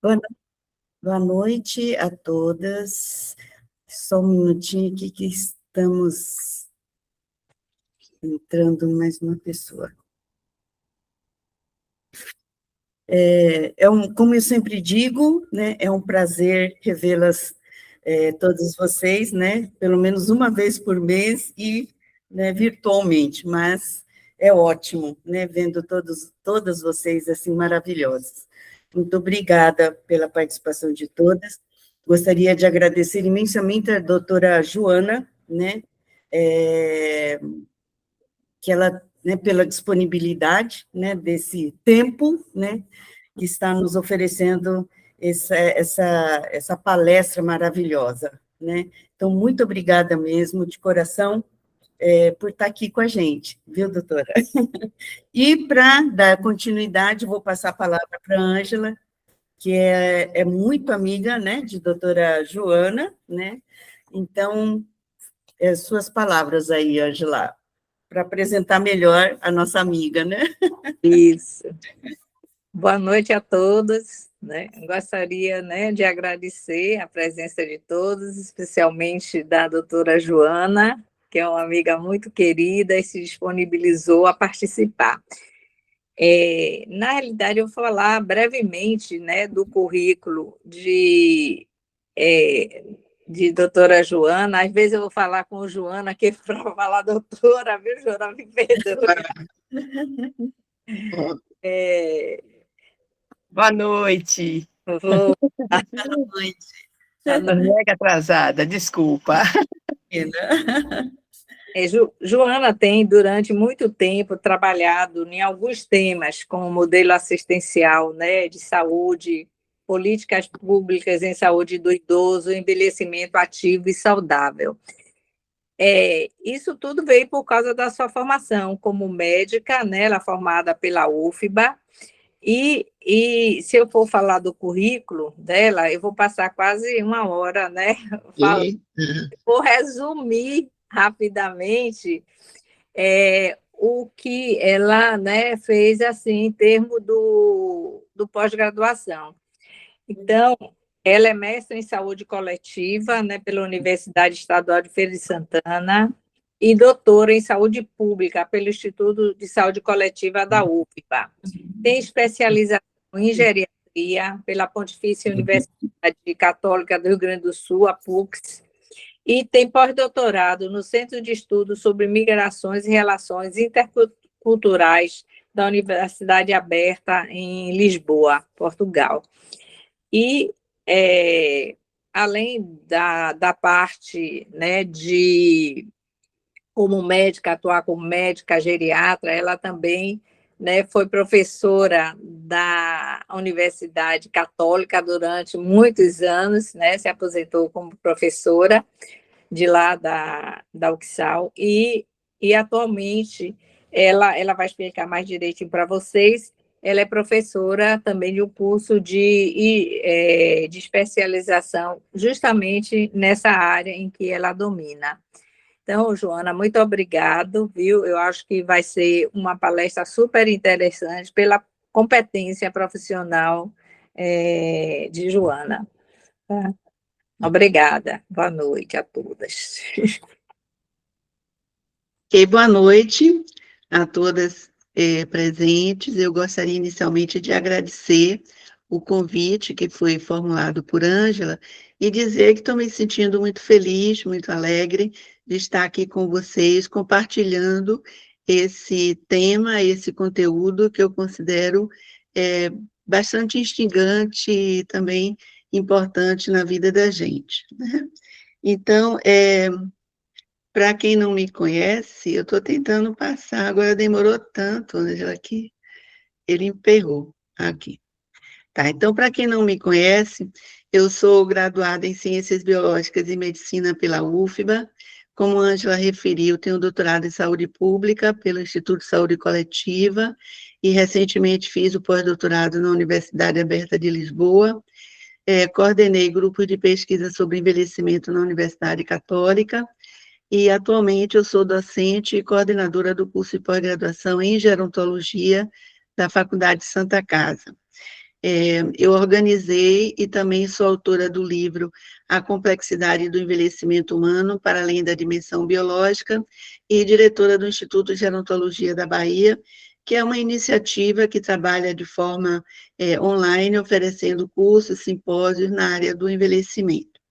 Boa, boa noite a todas. Só um minutinho aqui que estamos entrando mais uma pessoa. Como eu sempre digo, né, é um prazer revê-las, todos vocês, né, pelo menos uma vez por mês e, né, virtualmente, mas é ótimo, né, vendo todas vocês assim maravilhosas. Muito obrigada pela participação de todas. Gostaria de agradecer imensamente a doutora Joana, né, que ela, né, pela disponibilidade, né, desse tempo, né, que está nos oferecendo essa palestra maravilhosa, né? Então, muito obrigada mesmo, de coração, por estar aqui com a gente, viu, doutora? E, para dar continuidade, vou passar a palavra para a Ângela, que é muito amiga, né, de doutora Joana, né? Então, suas palavras aí, Ângela, para apresentar melhor a nossa amiga, né? Isso. Boa noite a todos, né? Gostaria, né, de agradecer a presença de todos, especialmente da doutora Joana, que é uma amiga muito querida e se disponibilizou a participar. Na realidade, eu vou falar brevemente, né, do currículo de doutora Joana. Às vezes eu vou falar com Joana aqui para falar doutora, viu, Joana? Me perdoe. Boa noite. Vou... Boa noite. Mega atrasada, desculpa. Joana tem, durante muito tempo, trabalhado em alguns temas, como modelo assistencial, né, de saúde, políticas públicas em saúde do idoso, envelhecimento ativo e saudável. Isso tudo veio por causa da sua formação como médica, né, ela é formada pela UFBA, e se eu for falar do currículo dela, eu vou passar quase uma hora, né? Vou resumir rapidamente o que ela, né, fez assim, em termos do pós-graduação. Então, ela é mestre em saúde coletiva, né, pela Universidade Estadual de Feira de Santana e doutora em saúde pública pelo Instituto de Saúde Coletiva da UFBA. Tem especialização em geriatria pela Pontifícia Universidade Católica do Rio Grande do Sul, a PUCS, e tem pós-doutorado no Centro de Estudos sobre Migrações e Relações Interculturais da Universidade Aberta em Lisboa, Portugal. E, além da parte, né, de, como médica, atuar como médica geriatra, ela também, né, foi professora da Universidade Católica durante muitos anos, né, se aposentou como professora de lá da UXAL, e atualmente ela vai explicar mais direitinho para vocês. Ela é professora também de um curso de especialização justamente nessa área em que ela domina. Então, Joana, muito obrigado, viu? Eu acho que vai ser uma palestra super interessante pela competência profissional de Joana. Tá? Obrigada. Boa noite a todas. Boa noite a todas presentes. Eu gostaria inicialmente de agradecer o convite que foi formulado por Ângela e dizer que estou me sentindo muito feliz, muito alegre de estar aqui com vocês, compartilhando esse tema, esse conteúdo que eu considero bastante instigante e também importante na vida da gente, né? Então, para quem não me conhece, eu estou tentando passar, agora demorou tanto, Ângela, que ele emperrou aqui. Tá, então, para quem não me conhece, eu sou graduada em Ciências Biológicas e Medicina pela UFBA, como a Ângela referiu, tenho doutorado em Saúde Pública pelo Instituto de Saúde Coletiva e recentemente fiz o pós-doutorado na Universidade Aberta de Lisboa, coordenei grupo de pesquisa sobre envelhecimento na Universidade Católica, e atualmente eu sou docente e coordenadora do curso de pós-graduação em gerontologia da Faculdade Santa Casa. Eu organizei e também sou autora do livro A Complexidade do Envelhecimento Humano para Além da Dimensão Biológica e diretora do Instituto de Gerontologia da Bahia, que é uma iniciativa que trabalha de forma online, oferecendo cursos, simpósios na área do envelhecimento.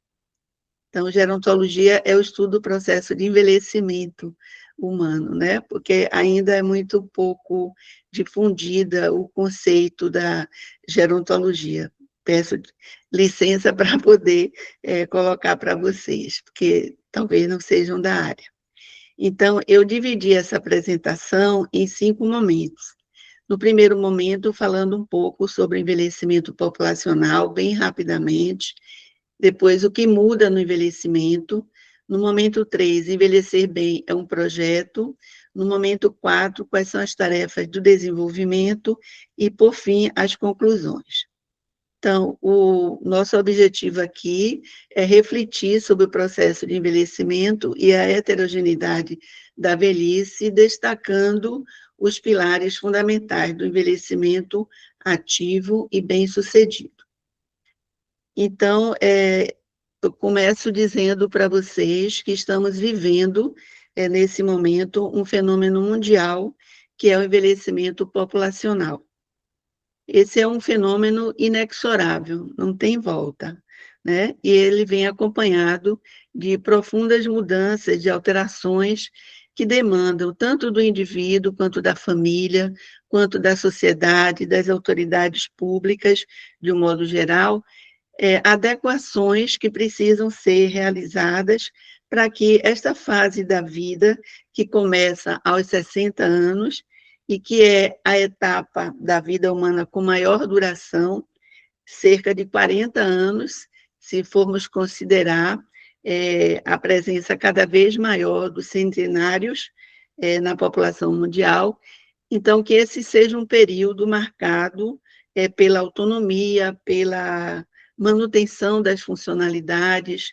Então, gerontologia é o estudo do processo de envelhecimento humano, né? Porque ainda é muito pouco difundida o conceito da gerontologia. Peço licença para poder colocar para vocês, porque talvez não sejam da área. Então, eu dividi essa apresentação em 5 momentos. No primeiro momento, falando um pouco sobre o envelhecimento populacional, bem rapidamente. Depois, o que muda no envelhecimento. No momento 3, envelhecer bem é um projeto. No momento 4, quais são as tarefas do desenvolvimento. E, por fim, as conclusões. Então, o nosso objetivo aqui é refletir sobre o processo de envelhecimento e a heterogeneidade da velhice, destacando os pilares fundamentais do envelhecimento ativo e bem-sucedido. Então, eu começo dizendo para vocês que estamos vivendo, nesse momento, um fenômeno mundial, que é o envelhecimento populacional. Esse é um fenômeno inexorável, não tem volta, né? E ele vem acompanhado de profundas mudanças, de alterações que demandam tanto do indivíduo, quanto da família, quanto da sociedade, das autoridades públicas, de um modo geral, adequações que precisam ser realizadas para que esta fase da vida, que começa aos 60 anos, e que é a etapa da vida humana com maior duração, cerca de 40 anos, se formos considerar a presença cada vez maior dos centenários na população mundial. Então, que esse seja um período marcado pela autonomia, pela manutenção das funcionalidades,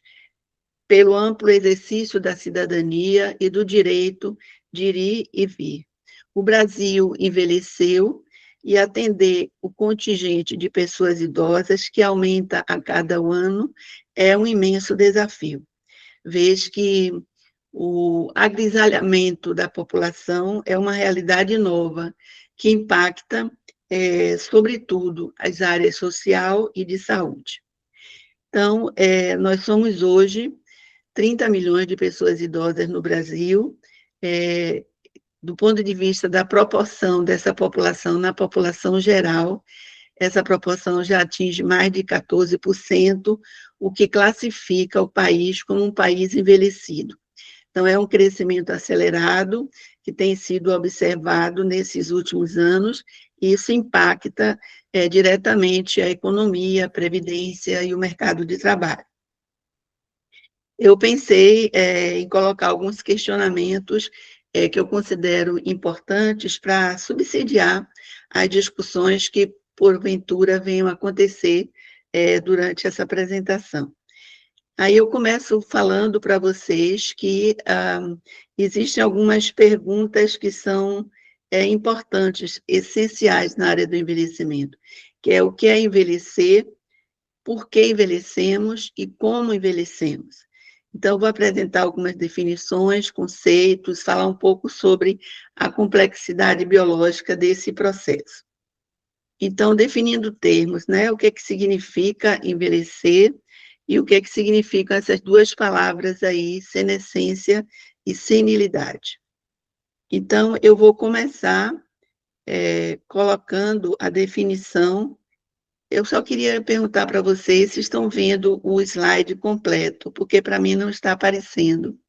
pelo amplo exercício da cidadania e do direito de ir e vir. O Brasil envelheceu e atender o contingente de pessoas idosas, que aumenta a cada ano, é um imenso desafio. Vês que o agrisalhamento da população é uma realidade nova, que impacta, sobretudo, as áreas social e de saúde. Então, nós somos hoje 30 milhões de pessoas idosas no Brasil, do ponto de vista da proporção dessa população na população geral, essa proporção já atinge mais de 14%, o que classifica o país como um país envelhecido. Então, é um crescimento acelerado que tem sido observado nesses últimos anos, e isso impacta diretamente a economia, a previdência e o mercado de trabalho. Eu pensei em colocar alguns questionamentos que eu considero importantes para subsidiar as discussões que, porventura, venham a acontecer durante essa apresentação. Aí eu começo falando para vocês que existem algumas perguntas que são importantes, essenciais na área do envelhecimento, que é o que é envelhecer, por que envelhecemos e como envelhecemos. Então, eu vou apresentar algumas definições, conceitos, falar um pouco sobre a complexidade biológica desse processo. Então, definindo termos, né? O que significa envelhecer e o que significam essas duas palavras aí, senescência e senilidade. Então, eu vou começar colocando a definição. Eu só queria perguntar para vocês se estão vendo o slide completo, porque para mim não está aparecendo.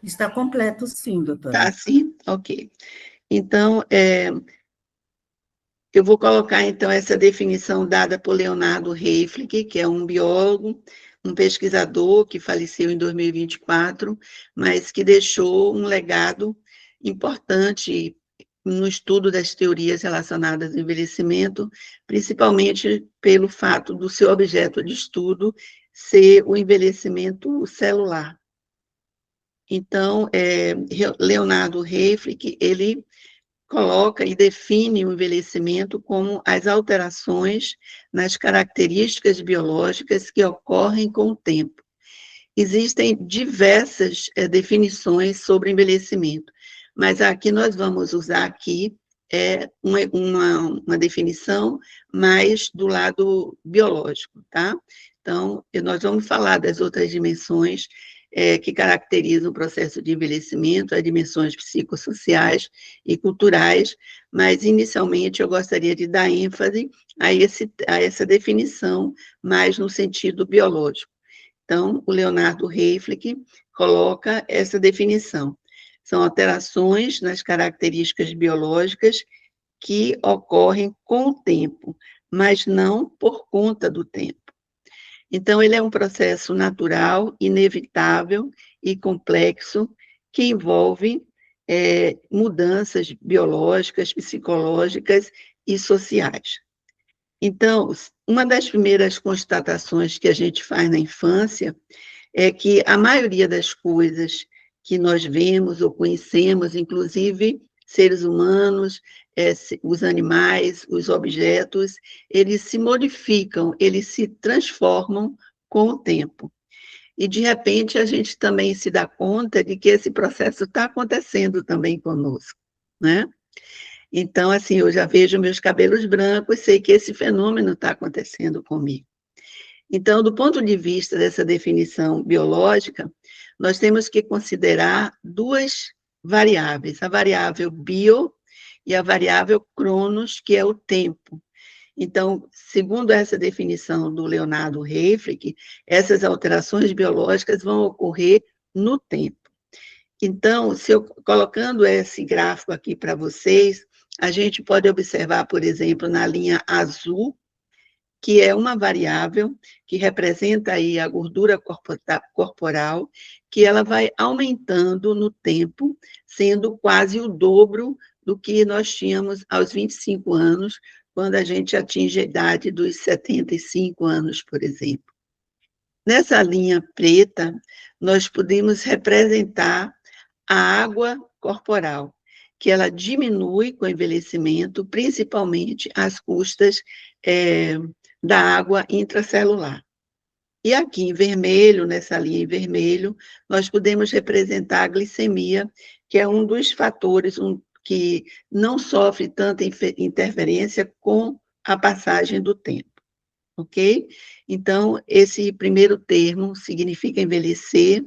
Está completo, sim, doutora. Está sim? Ok. Então, eu vou colocar, então, essa definição dada por Leonardo Hayflick, que é um biólogo, um pesquisador que faleceu em 2024, mas que deixou um legado importante no estudo das teorias relacionadas ao envelhecimento, principalmente pelo fato do seu objeto de estudo ser o envelhecimento celular. Então, Leonardo Hayflick, ele coloca e define o envelhecimento como as alterações nas características biológicas que ocorrem com o tempo. Existem diversas definições sobre envelhecimento, mas aqui nós vamos usar aqui uma definição mais do lado biológico, tá? Então, nós vamos falar das outras dimensões que caracterizam o processo de envelhecimento, as dimensões psicossociais e culturais, mas, inicialmente, eu gostaria de dar ênfase a essa definição mais no sentido biológico. Então, o Leonardo Hayflick coloca essa definição. São alterações nas características biológicas que ocorrem com o tempo, mas não por conta do tempo. Então, ele é um processo natural, inevitável e complexo, que envolve mudanças biológicas, psicológicas e sociais. Então, uma das primeiras constatações que a gente faz na infância é que a maioria das coisas que nós vemos ou conhecemos, inclusive seres humanos, os animais, os objetos, eles se modificam, eles se transformam com o tempo. E, de repente, a gente também se dá conta de que esse processo está acontecendo também conosco, né? Então, assim, eu já vejo meus cabelos brancos, sei que esse fenômeno está acontecendo comigo. Então, do ponto de vista dessa definição biológica, nós temos que considerar duas variáveis, a variável bio e a variável cronos, que é o tempo. Então, segundo essa definição do Leonardo Hayflick, essas alterações biológicas vão ocorrer no tempo. Então, colocando esse gráfico aqui para vocês, a gente pode observar, por exemplo, na linha azul, que é uma variável que representa aí a gordura corporal, que ela vai aumentando no tempo, sendo quase o dobro do que nós tínhamos aos 25 anos, quando a gente atinge a idade dos 75 anos, por exemplo. Nessa linha preta, nós podemos representar a água corporal, que ela diminui com o envelhecimento, principalmente às custas da água intracelular. E aqui em vermelho, nessa linha em vermelho, nós podemos representar a glicemia, que é um dos fatores que não sofre tanta interferência com a passagem do tempo, ok? Então, esse primeiro termo significa envelhecer,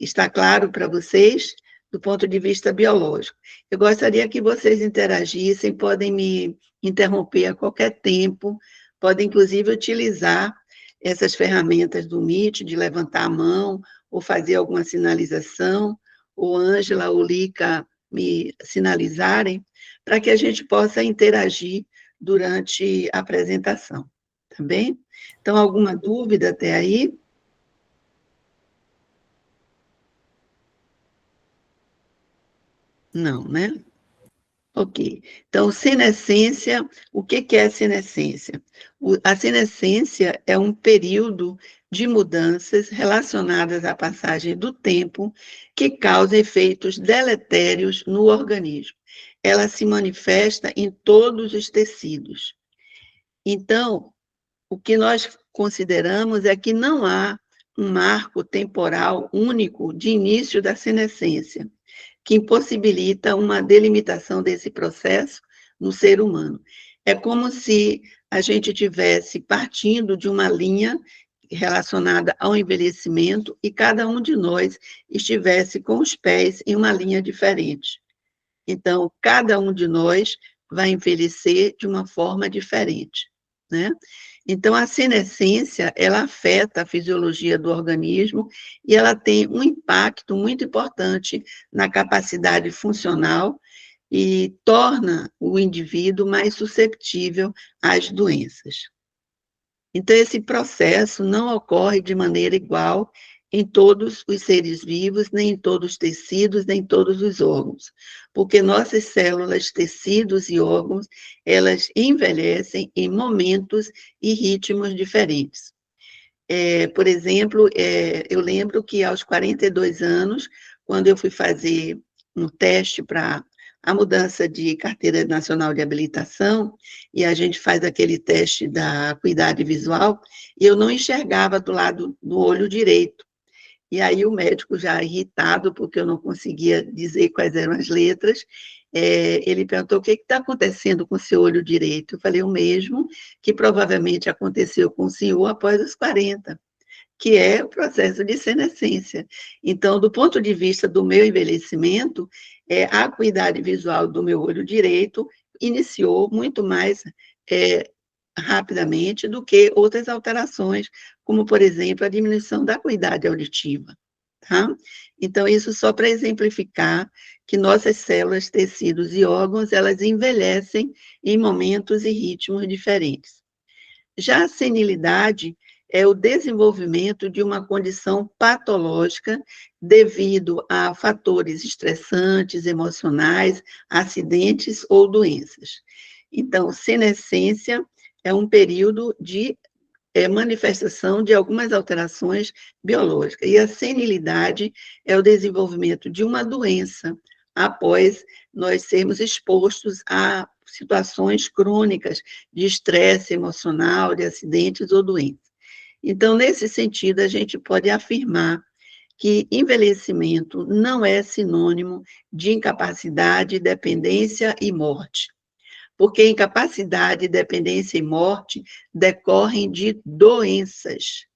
está claro para vocês, do ponto de vista biológico. Eu gostaria que vocês interagissem, podem me interromper a qualquer tempo, podem, inclusive, utilizar essas ferramentas do Meet, de levantar a mão, ou fazer alguma sinalização, ou Ângela ou Lica me sinalizarem, para que a gente possa interagir durante a apresentação, tá bem? Então, alguma dúvida até aí? Não, né? Ok. Então, senescência, o que é senescência? A senescência é um período de mudanças relacionadas à passagem do tempo que causa efeitos deletérios no organismo. Ela se manifesta em todos os tecidos. Então, o que nós consideramos é que não há um marco temporal único de início da senescência, que impossibilita uma delimitação desse processo no ser humano. É como se a gente tivesse partindo de uma linha relacionada ao envelhecimento e cada um de nós estivesse com os pés em uma linha diferente. Então, cada um de nós vai envelhecer de uma forma diferente, né? Então, a senescência, ela afeta a fisiologia do organismo e ela tem um impacto muito importante na capacidade funcional e torna o indivíduo mais susceptível às doenças. Então, esse processo não ocorre de maneira igual em todos os seres vivos, nem em todos os tecidos, nem em todos os órgãos, porque nossas células, tecidos e órgãos, elas envelhecem em momentos e ritmos diferentes. Por exemplo, eu lembro que aos 42 anos, quando eu fui fazer um teste para a mudança de carteira nacional de habilitação, e a gente faz aquele teste da acuidade visual, e eu não enxergava do lado do olho direito. E aí o médico, já irritado, porque eu não conseguia dizer quais eram as letras, ele perguntou: o que está acontecendo com o seu olho direito? Eu falei: o mesmo que provavelmente aconteceu com o senhor após os 40, que é o processo de senescência. Então, do ponto de vista do meu envelhecimento, a acuidade visual do meu olho direito iniciou muito mais rapidamente do que outras alterações, como, por exemplo, a diminuição da acuidade auditiva. Tá? Então, isso só para exemplificar que nossas células, tecidos e órgãos, elas envelhecem em momentos e ritmos diferentes. Já a senilidade é o desenvolvimento de uma condição patológica devido a fatores estressantes, emocionais, acidentes ou doenças. Então, senescência é um período de manifestação de algumas alterações biológicas, e a senilidade é o desenvolvimento de uma doença após nós sermos expostos a situações crônicas de estresse emocional, de acidentes ou doenças. Então, nesse sentido, a gente pode afirmar que envelhecimento não é sinônimo de incapacidade, dependência e morte, porque incapacidade, dependência e morte decorrem de doenças.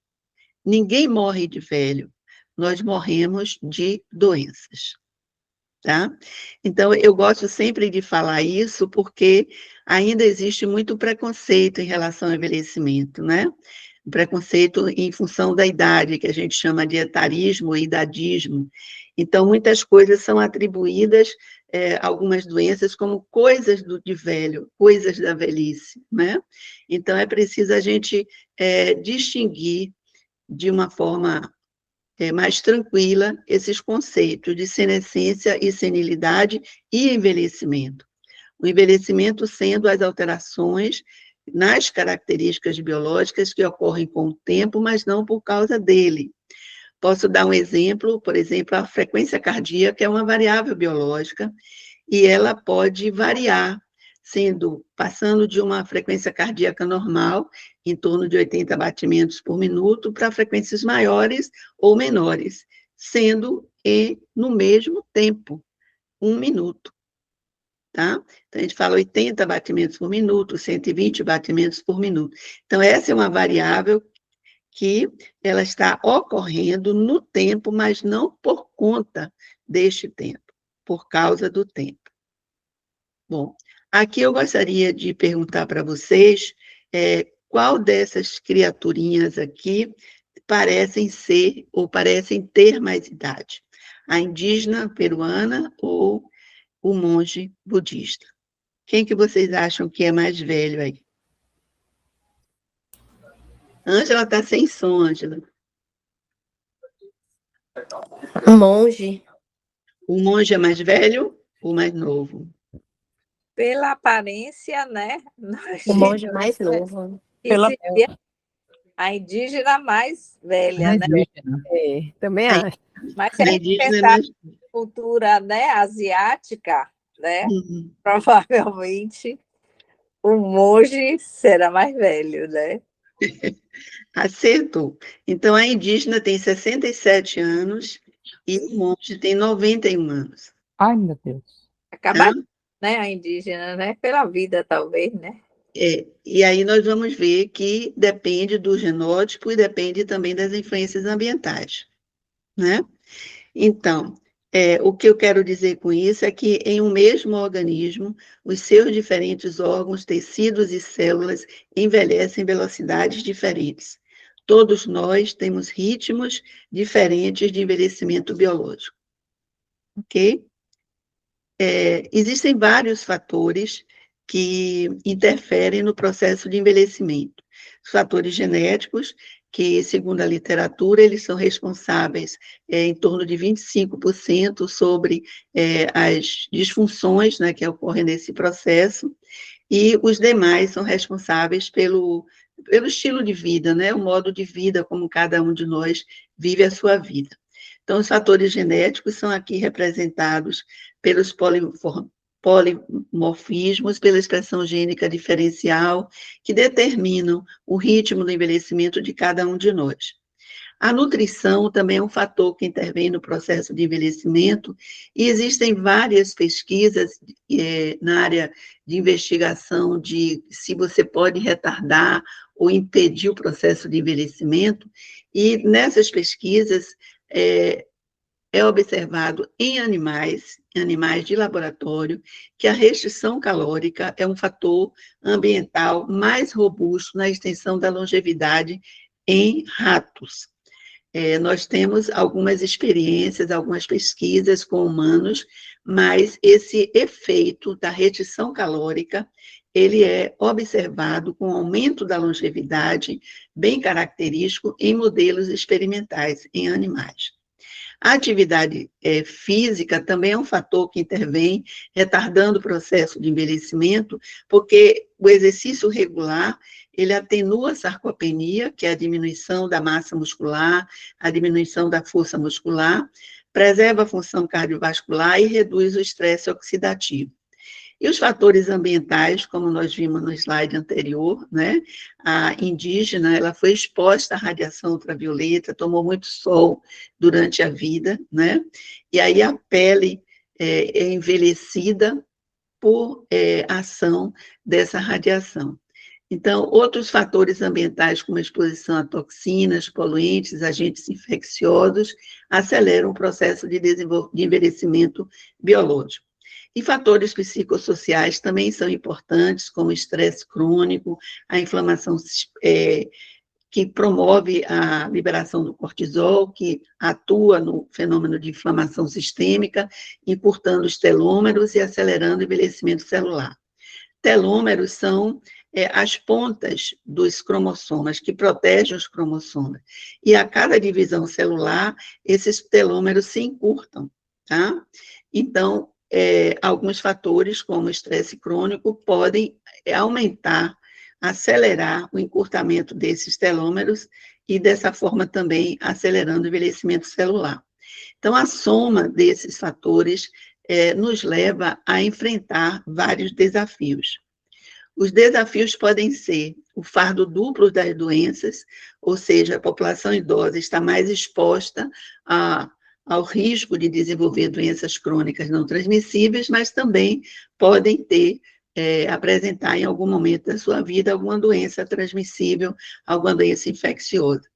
Ninguém morre de velho, nós morremos de doenças. Tá? Então, eu gosto sempre de falar isso, porque ainda existe muito preconceito em relação ao envelhecimento, né? Preconceito em função da idade, que a gente chama de etarismo e idadismo. Então, muitas coisas são atribuídas, algumas doenças, como coisas de velho, coisas da velhice, né? Então, é preciso a gente distinguir de uma forma mais tranquila esses conceitos de senescência e senilidade e envelhecimento. O envelhecimento sendo as alterações nas características biológicas que ocorrem com o tempo, mas não por causa dele. Posso dar um exemplo, por exemplo, a frequência cardíaca é uma variável biológica e ela pode variar, passando de uma frequência cardíaca normal, em torno de 80 batimentos por minuto, para frequências maiores ou menores, sendo no mesmo tempo, 1 minuto. Tá? Então, a gente fala 80 batimentos por minuto, 120 batimentos por minuto. Então, essa é uma variável que ela está ocorrendo no tempo, mas não por conta deste tempo, por causa do tempo. Bom, aqui eu gostaria de perguntar para vocês qual dessas criaturinhas aqui parecem ser ou parecem ter mais idade? A indígena peruana ou o monge budista? Quem que vocês acham que é mais velho aí? Ângela está sem som, Ângela. Monge. O monge é mais velho ou mais novo? Pela aparência, né? O monge mais novo. Seria a indígena mais velha, né? Também acho. Mas se a gente pensar na cultura, né, asiática, né, provavelmente o monge será mais velho, né? Acertou. Então, a indígena tem 67 anos e o monge tem 91 anos. Ai, meu Deus. Acabar, né, a indígena, né? Pela vida, talvez, né? E aí nós vamos ver que depende do genótipo e depende também das influências ambientais, né? Então, o que eu quero dizer com isso é que em um mesmo organismo, os seus diferentes órgãos, tecidos e células envelhecem em velocidades diferentes. Todos nós temos ritmos diferentes de envelhecimento biológico, ok? Existem vários fatores que interferem no processo de envelhecimento. Os fatores genéticos, que, segundo a literatura, eles são responsáveis em torno de 25% sobre as disfunções, né, que ocorrem nesse processo, e os demais são responsáveis pelo estilo de vida, né, o modo de vida como cada um de nós vive a sua vida. Então, os fatores genéticos são aqui representados pelos polimorfismos pela expressão gênica diferencial que determinam o ritmo do envelhecimento de cada um de nós. A nutrição também é um fator que intervém no processo de envelhecimento e existem várias pesquisas na área de investigação de se você pode retardar ou impedir o processo de envelhecimento, e nessas pesquisas é observado em animais de laboratório, que a restrição calórica é um fator ambiental mais robusto na extensão da longevidade em ratos. Nós temos algumas experiências, algumas pesquisas com humanos, mas esse efeito da restrição calórica, ele é observado com aumento da longevidade, bem característico em modelos experimentais, em animais. A atividade física também é um fator que intervém, retardando o processo de envelhecimento, porque o exercício regular, ele atenua a sarcopenia, que é a diminuição da massa muscular, a diminuição da força muscular, preserva a função cardiovascular e reduz o estresse oxidativo. E os fatores ambientais, como nós vimos no slide anterior, né? A indígena, ela foi exposta à radiação ultravioleta, tomou muito sol durante a vida, né? E aí a pele é envelhecida por ação dessa radiação. Então, outros fatores ambientais, como a exposição a toxinas, poluentes, agentes infecciosos, aceleram o processo de envelhecimento biológico. E fatores psicossociais também são importantes, como o estresse crônico, a inflamação que promove a liberação do cortisol, que atua no fenômeno de inflamação sistêmica, encurtando os telômeros e acelerando o envelhecimento celular. Telômeros são as pontas dos cromossomas, que protegem os cromossomas. E a cada divisão celular, esses telômeros se encurtam, tá? Então, alguns fatores, como o estresse crônico, podem aumentar, acelerar o encurtamento desses telômeros e, dessa forma, também acelerando o envelhecimento celular. Então, a soma desses fatores nos leva a enfrentar vários desafios. Os desafios podem ser o fardo duplo das doenças, ou seja, a população idosa está mais exposta ao risco de desenvolver doenças crônicas não transmissíveis, mas também podem apresentar em algum momento da sua vida alguma doença transmissível, alguma doença infecciosa.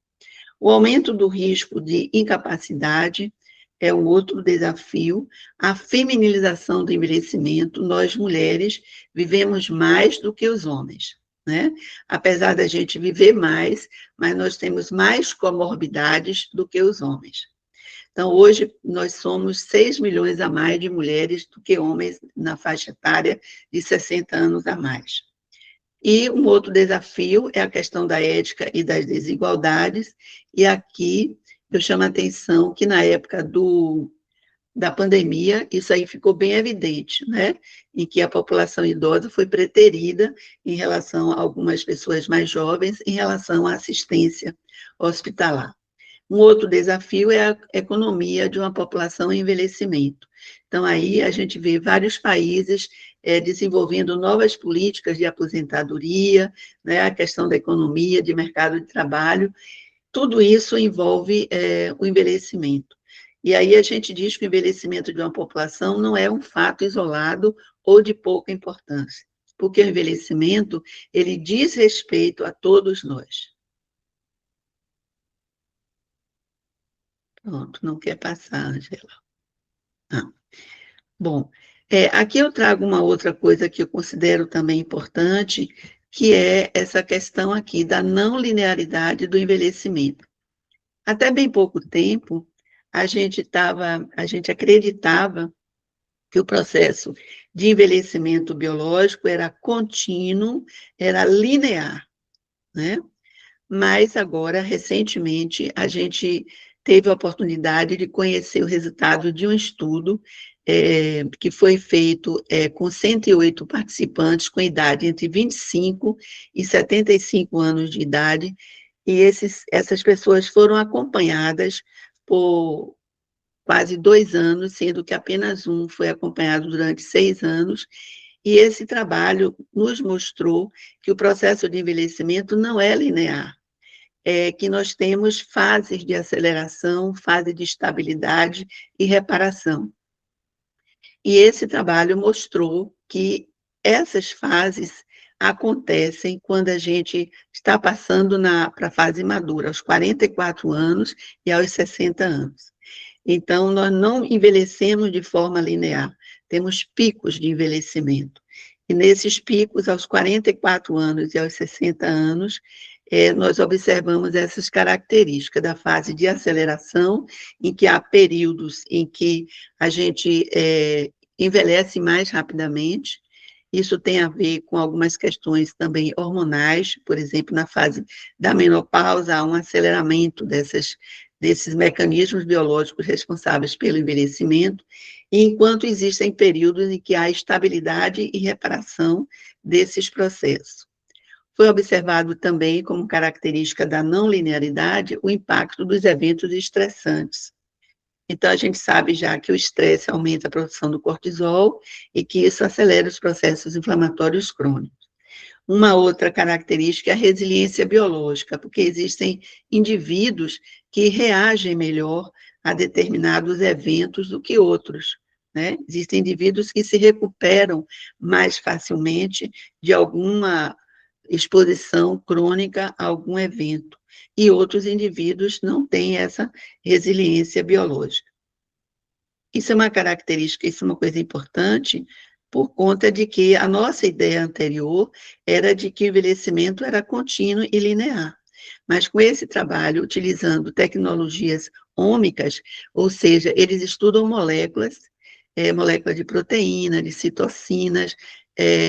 O aumento do risco de incapacidade é um outro desafio, a feminilização do envelhecimento. Nós, mulheres, vivemos mais do que os homens, né? Apesar da gente viver mais, mas nós temos mais comorbidades do que os homens. Então, hoje, nós somos 6 milhões a mais de mulheres do que homens na faixa etária de 60 anos a mais. E um outro desafio é a questão da ética e das desigualdades, e aqui eu chamo a atenção que na época da pandemia, isso aí ficou bem evidente, né? Em que a população idosa foi preterida em relação a algumas pessoas mais jovens, em relação à assistência hospitalar. Um outro desafio é a economia de uma população em envelhecimento. Então, aí a gente vê vários países desenvolvendo novas políticas de aposentadoria, né? A questão da economia, de mercado de trabalho. Tudo isso envolve o envelhecimento. E aí a gente diz que o envelhecimento de uma população não é um fato isolado ou de pouca importância, porque o envelhecimento, ele diz respeito a todos nós. Pronto, não quer passar, Angela. Bom, aqui eu trago uma outra coisa que eu considero também importante, que é essa questão aqui da não linearidade do envelhecimento. Até bem pouco tempo, a gente acreditava que o processo de envelhecimento biológico era contínuo, era linear, né? Mas agora, recentemente, a gente teve a oportunidade de conhecer o resultado de um estudo que foi feito com 108 participantes com idade entre 25 e 75 anos de idade, e essas pessoas foram acompanhadas por quase 2 anos, sendo que apenas um foi acompanhado durante 6 anos, e esse trabalho nos mostrou que o processo de envelhecimento não é linear, que nós temos fases de aceleração, fase de estabilidade e reparação. E esse trabalho mostrou que essas fases acontecem quando a gente está passando para a fase madura, aos 44 anos e aos 60 anos. Então, nós não envelhecemos de forma linear, temos picos de envelhecimento. E nesses picos, aos 44 anos e aos 60 anos, nós observamos essas características da fase de aceleração, em que há períodos em que a gente envelhece mais rapidamente. Isso tem a ver com algumas questões também hormonais, por exemplo, na fase da menopausa, há um aceleramento desses mecanismos biológicos responsáveis pelo envelhecimento, enquanto existem períodos em que há estabilidade e reparação desses processos. Foi observado também, como característica da não linearidade, o impacto dos eventos estressantes. Então, a gente sabe já que o estresse aumenta a produção do cortisol e que isso acelera os processos inflamatórios crônicos. Uma outra característica é a resiliência biológica, porque existem indivíduos que reagem melhor a determinados eventos do que outros, né? Existem indivíduos que se recuperam mais facilmente de alguma exposição crônica a algum evento, e outros indivíduos não têm essa resiliência biológica. Isso é uma característica, isso é uma coisa importante, por conta de que a nossa ideia anterior era de que o envelhecimento era contínuo e linear. Mas com esse trabalho, utilizando tecnologias ômicas, ou seja, eles estudam moléculas de proteína, de citocinas,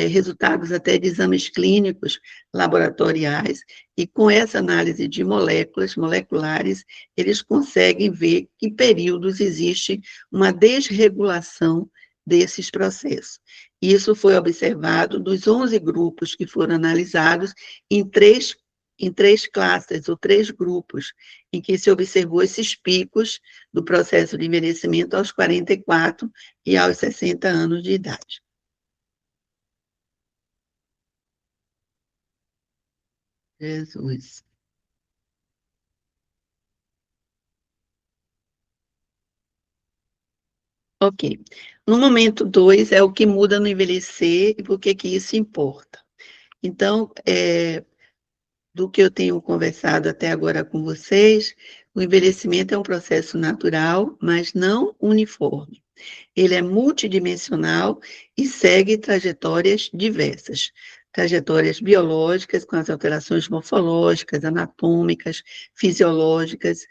resultados até de exames clínicos laboratoriais, e com essa análise de moleculares, eles conseguem ver que períodos existe uma desregulação desses processos. Isso foi observado dos 11 grupos que foram analisados em três classes, ou 3 grupos, em que se observou esses picos do processo de envelhecimento aos 44 e aos 60 anos de idade. Jesus. Ok. No momento 2 é o que muda no envelhecer e por que isso importa. Então, do que eu tenho conversado até agora com vocês, o envelhecimento é um processo natural, mas não uniforme. Ele é multidimensional e segue trajetórias diversas. Trajetórias biológicas, com as alterações morfológicas, anatômicas, fisiológicas,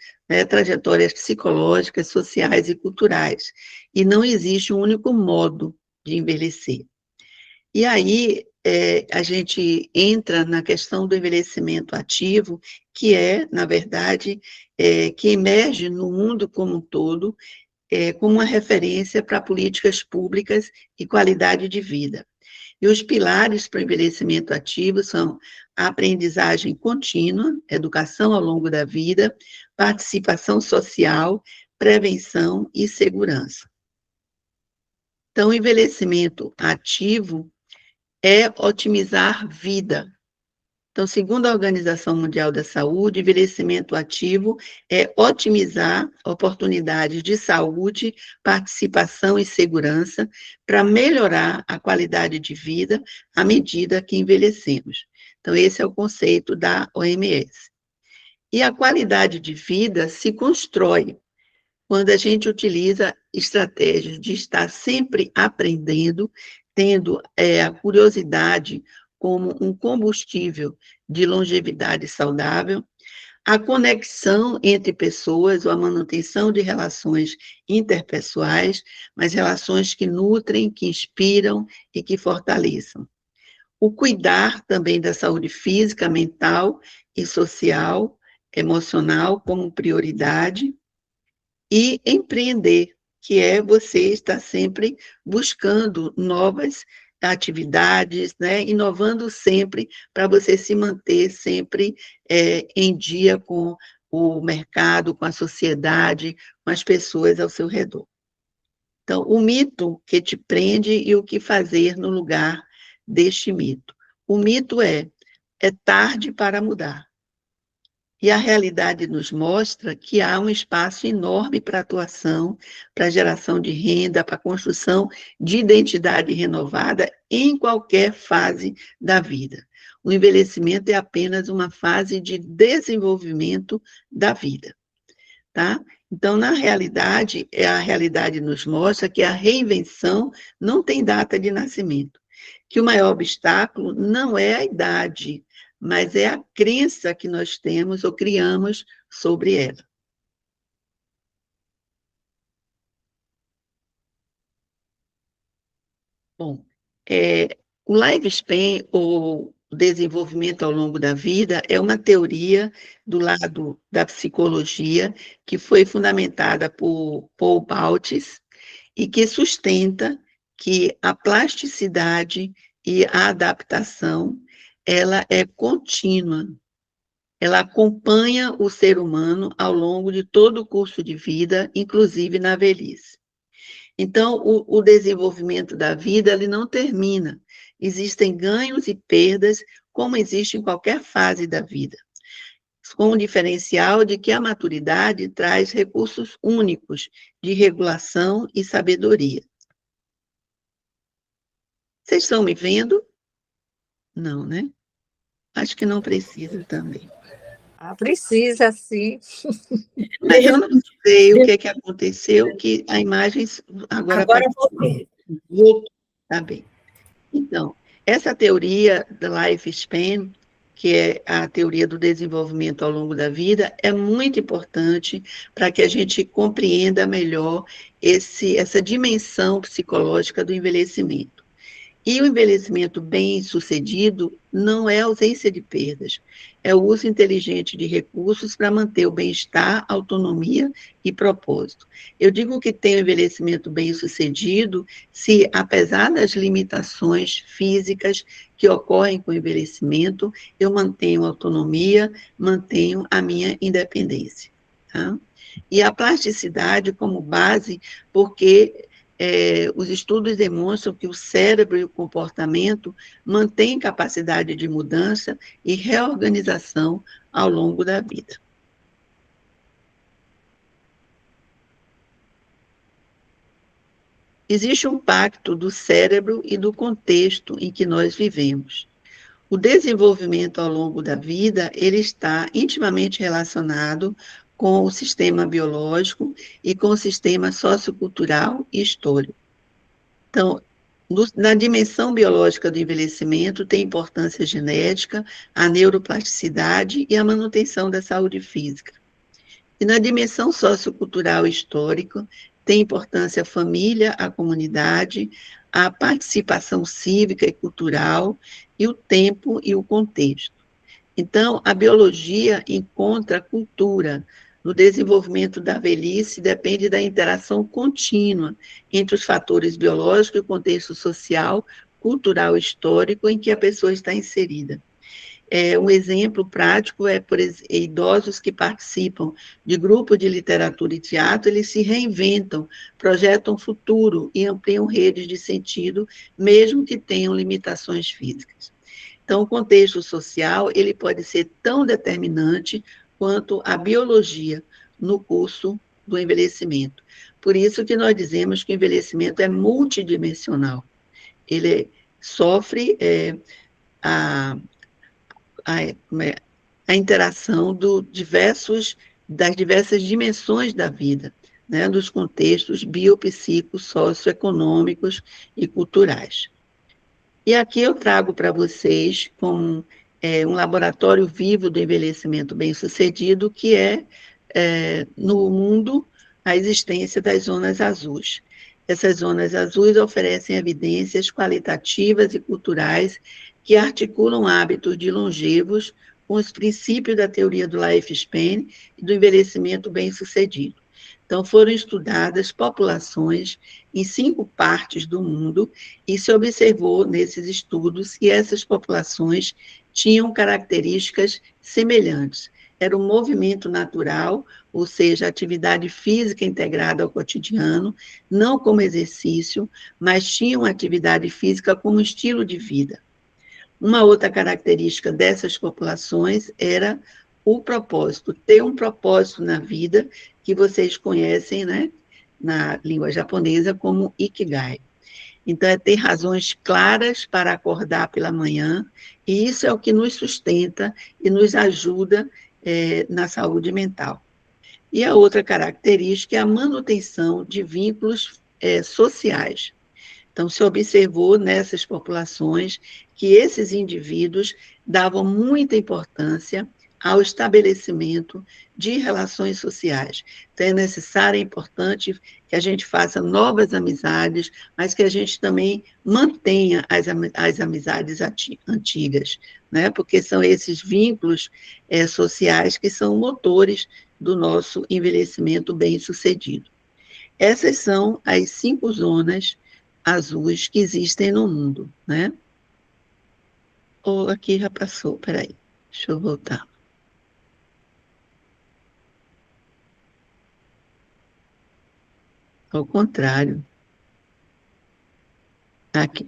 trajetórias psicológicas, sociais e culturais. E não existe um único modo de envelhecer. E aí, a gente entra na questão do envelhecimento ativo, que é, na verdade, que emerge no mundo como um todo, como uma referência para políticas públicas e qualidade de vida. E os pilares para o envelhecimento ativo são a aprendizagem contínua, educação ao longo da vida, participação social, prevenção e segurança. Então, o envelhecimento ativo é otimizar vida. Então, segundo a Organização Mundial da Saúde, envelhecimento ativo é otimizar oportunidades de saúde, participação e segurança para melhorar a qualidade de vida à medida que envelhecemos. Então, esse é o conceito da OMS. E a qualidade de vida se constrói quando a gente utiliza estratégias de estar sempre aprendendo, tendo a curiosidade como um combustível de longevidade saudável, a conexão entre pessoas, ou a manutenção de relações interpessoais, mas relações que nutrem, que inspiram e que fortaleçam. O cuidar também da saúde física, mental e social, emocional como prioridade, e empreender, que é você estar sempre buscando novas atividades, né, inovando sempre para você se manter sempre em dia com o mercado, com a sociedade, com as pessoas ao seu redor. Então, o mito que te prende e o que fazer no lugar deste mito. O mito é tarde para mudar. E a realidade nos mostra que há um espaço enorme para atuação, para geração de renda, para construção de identidade renovada em qualquer fase da vida. O envelhecimento é apenas uma fase de desenvolvimento da vida, tá? Então, na realidade, a realidade nos mostra que a reinvenção não tem data de nascimento, que o maior obstáculo não é a idade, mas é a crença que nós temos ou criamos sobre ela. Bom, o lifespan, ou desenvolvimento ao longo da vida, é uma teoria do lado da psicologia que foi fundamentada por Paul Baltes e que sustenta que a plasticidade e a adaptação, ela é contínua. Ela acompanha o ser humano ao longo de todo o curso de vida, inclusive na velhice. Então, o desenvolvimento da vida, ele não termina. Existem ganhos e perdas, como existe em qualquer fase da vida, com o diferencial de que a maturidade traz recursos únicos de regulação e sabedoria. Vocês estão me vendo? Não, né? Acho que não precisa também. Precisa, sim. Mas eu não sei o que aconteceu, que a imagem agora voltei. voltou. Tá bem. Então, essa teoria da lifespan, que é a teoria do desenvolvimento ao longo da vida, é muito importante para que a gente compreenda melhor essa dimensão psicológica do envelhecimento. E o envelhecimento bem-sucedido não é ausência de perdas, é o uso inteligente de recursos para manter o bem-estar, autonomia e propósito. Eu digo que tem o envelhecimento bem-sucedido se, apesar das limitações físicas que ocorrem com o envelhecimento, eu mantenho autonomia, mantenho a minha independência. Tá? E a plasticidade como base, porque os estudos demonstram que o cérebro e o comportamento mantêm capacidade de mudança e reorganização ao longo da vida. Existe um pacto do cérebro e do contexto em que nós vivemos. O desenvolvimento ao longo da vida, ele está intimamente relacionado com o sistema biológico e com o sistema sociocultural e histórico. Então, na dimensão biológica do envelhecimento, tem importância genética, a neuroplasticidade e a manutenção da saúde física. E na dimensão sociocultural e histórica, tem importância a família, a comunidade, a participação cívica e cultural, e o tempo e o contexto. Então, a biologia encontra a cultura no desenvolvimento da velhice, depende da interação contínua entre os fatores biológicos e o contexto social, cultural e histórico em que a pessoa está inserida. Um exemplo prático é, por exemplo, idosos que participam de grupos de literatura e teatro, eles se reinventam, projetam futuro e ampliam redes de sentido, mesmo que tenham limitações físicas. Então, o contexto social, ele pode ser tão determinante quanto a biologia no curso do envelhecimento. Por isso que nós dizemos que o envelhecimento é multidimensional. Ele sofre a interação das diversas dimensões da vida, né, dos contextos biopsíquicos, socioeconômicos e culturais. E aqui eu trago para vocês como um laboratório vivo do envelhecimento bem-sucedido, que no mundo, a existência das zonas azuis. Essas zonas azuis oferecem evidências qualitativas e culturais que articulam hábitos de longevos com os princípios da teoria do lifespan e do envelhecimento bem-sucedido. Então, foram estudadas populações em 5 partes do mundo e se observou nesses estudos que essas populações tinham características semelhantes. era o movimento natural, ou seja, atividade física integrada ao cotidiano, não como exercício, mas tinha uma atividade física como estilo de vida. Uma outra característica dessas populações era o propósito, ter um propósito na vida, que vocês conhecem, né, na língua japonesa como Ikigai. Então, é ter razões claras para acordar pela manhã, e isso é o que nos sustenta e nos ajuda na saúde mental. E a outra característica é a manutenção de vínculos sociais. Então, se observou nessas populações que esses indivíduos davam muita importância ao estabelecimento de relações sociais. Então, é necessário, é importante que a gente faça novas amizades, mas que a gente também mantenha as amizades antigas, né? Porque são esses vínculos sociais que são motores do nosso envelhecimento bem-sucedido. Essas são as 5 zonas azuis que existem no mundo, né? Ou aqui já passou, peraí, deixa eu voltar. Ao contrário. Aqui.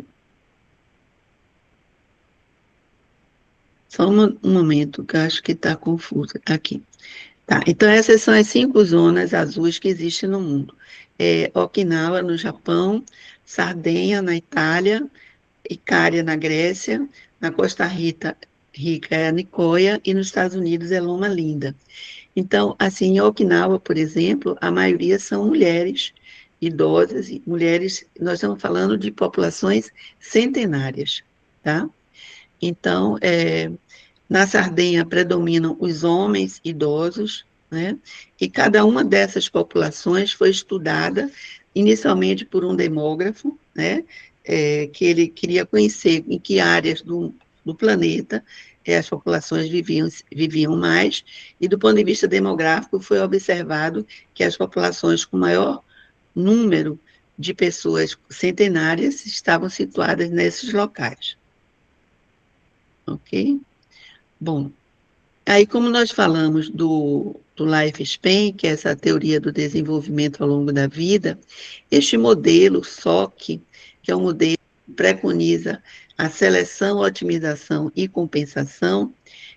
Só um momento, que eu acho que está confuso. Aqui. Tá, então essas são as 5 zonas azuis que existem no mundo. Okinawa, no Japão, Sardenha, na Itália, Icária, na Grécia, na Costa Rica é a Nicoya, e nos Estados Unidos é Loma Linda. Então, assim, em Okinawa, por exemplo, a maioria são mulheres idosas, e mulheres, nós estamos falando de populações centenárias, tá? Então, na Sardenha predominam os homens idosos, né? E cada uma dessas populações foi estudada inicialmente por um demógrafo, né? Que ele queria conhecer em que áreas do planeta as populações viviam mais, e do ponto de vista demográfico foi observado que as populações com maior número de pessoas centenárias estavam situadas nesses locais. Ok? Bom, aí como nós falamos do Lifespan, que é essa teoria do desenvolvimento ao longo da vida, este modelo SOC, que é um modelo que preconiza a seleção, otimização e compensação,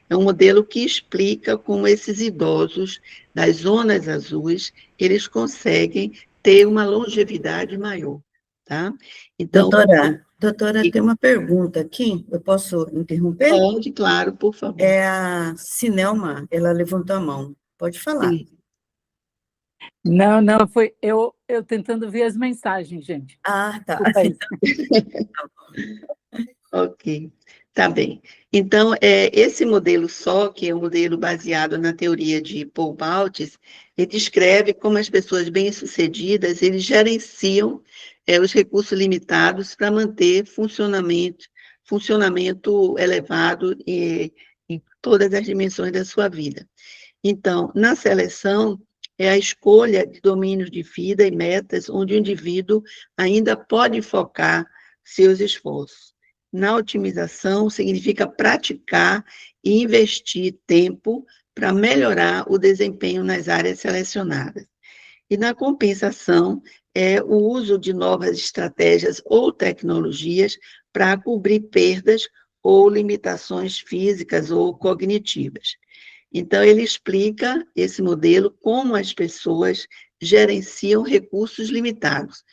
é um modelo que explica como esses idosos das zonas azuis, eles conseguem ter uma longevidade maior, tá? Então, Doutora, tem uma pergunta aqui, eu posso interromper? pode, claro, por favor. É a Sinelma, ela levantou a mão, pode falar. Sim. Não, foi eu tentando ver as mensagens, gente. Ah, tá. Desculpa aí. Ok, tá bem. Então, esse modelo SOC é um modelo baseado na teoria de Paul Baltes, ele descreve como as pessoas bem-sucedidas, eles gerenciam os recursos limitados para manter funcionamento elevado em todas as dimensões da sua vida. Então, na seleção, é a escolha de domínios de vida e metas onde o indivíduo ainda pode focar seus esforços. Na otimização, significa praticar e investir tempo para melhorar o desempenho nas áreas selecionadas. E na compensação, é o uso de novas estratégias ou tecnologias para cobrir perdas ou limitações físicas ou cognitivas. Então, ele explica esse modelo, como as pessoas gerenciam recursos limitados.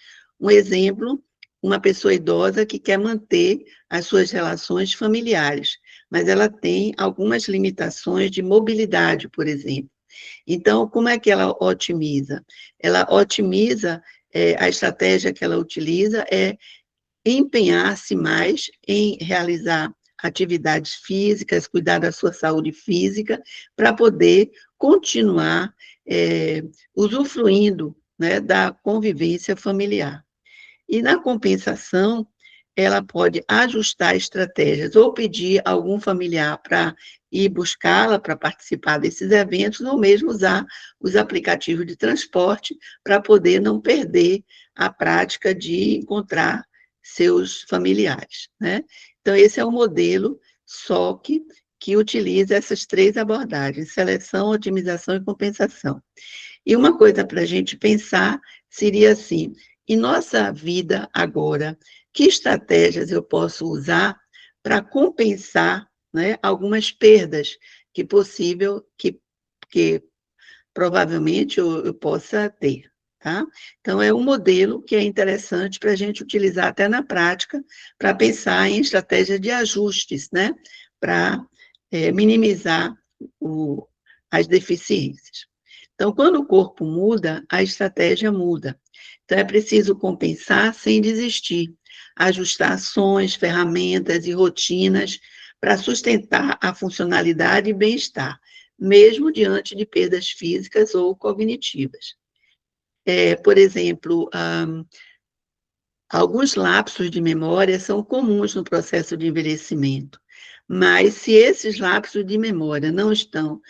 Um exemplo, uma pessoa idosa que quer manter as suas relações familiares, mas ela tem algumas limitações de mobilidade, por exemplo. Então, como é que ela otimiza? Ela otimiza, a estratégia que ela utiliza é empenhar-se mais em realizar atividades físicas, cuidar da sua saúde física, para poder continuar usufruindo, né, da convivência familiar. E na compensação, ela pode ajustar estratégias, ou pedir a algum familiar para ir buscá-la para participar desses eventos, ou mesmo usar os aplicativos de transporte para poder não perder a prática de encontrar seus familiares, né? Então, esse é o modelo SOC, que utiliza essas 3 abordagens: seleção, otimização e compensação. E uma coisa para a gente pensar seria assim: em nossa vida agora, que estratégias eu posso usar para compensar, né, algumas perdas que provavelmente eu possa ter, tá? Então, é um modelo que é interessante para a gente utilizar até na prática, para pensar em estratégia de ajustes, né? Para minimizar as deficiências. Então, quando o corpo muda, a estratégia muda. Então, é preciso compensar sem desistir, ajustar ações, ferramentas e rotinas para sustentar a funcionalidade e bem-estar, mesmo diante de perdas físicas ou cognitivas. Por exemplo, alguns lapsos de memória são comuns no processo de envelhecimento, mas se esses lapsos de memória não estão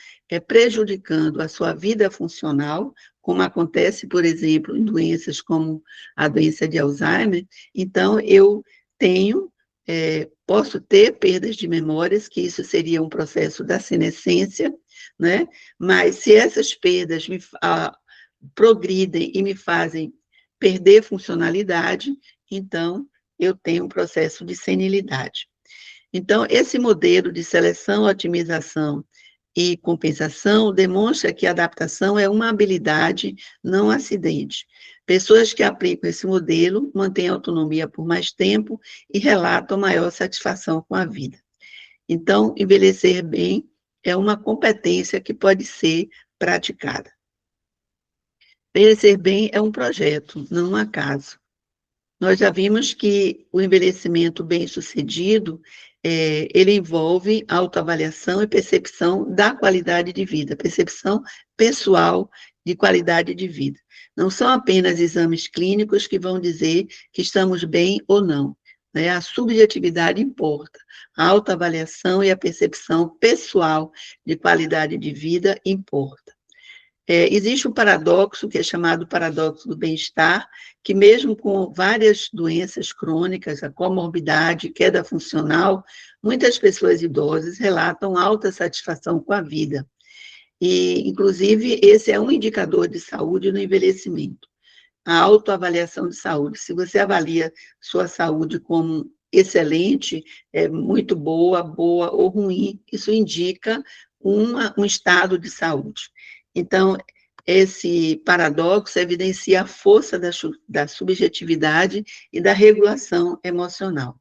prejudicando a sua vida funcional, como acontece, por exemplo, em doenças como a doença de Alzheimer, então eu posso ter perdas de memórias, que isso seria um processo da senescência, né? Mas se essas perdas progridem e me fazem perder funcionalidade, então eu tenho um processo de senilidade. Então, esse modelo de seleção, otimização e compensação demonstra que a adaptação é uma habilidade, não um acidente. Pessoas que aplicam esse modelo mantêm autonomia por mais tempo e relatam maior satisfação com a vida. Então, envelhecer bem é uma competência que pode ser praticada. Envelhecer bem é um projeto, não um acaso. Nós já vimos que o envelhecimento bem-sucedido, ele envolve autoavaliação e percepção da qualidade de vida, percepção pessoal de qualidade de vida. Não são apenas exames clínicos que vão dizer que estamos bem ou não, né? A subjetividade importa, a autoavaliação e a percepção pessoal de qualidade de vida importa. Existe um paradoxo, que é chamado paradoxo do bem-estar, que mesmo com várias doenças crônicas, a comorbidade, queda funcional, muitas pessoas idosas relatam alta satisfação com a vida. E, inclusive, esse é um indicador de saúde no envelhecimento. A autoavaliação de saúde. Se você avalia sua saúde como excelente, muito boa, boa ou ruim, isso indica um estado de saúde. Então, esse paradoxo evidencia a força da subjetividade e da regulação emocional.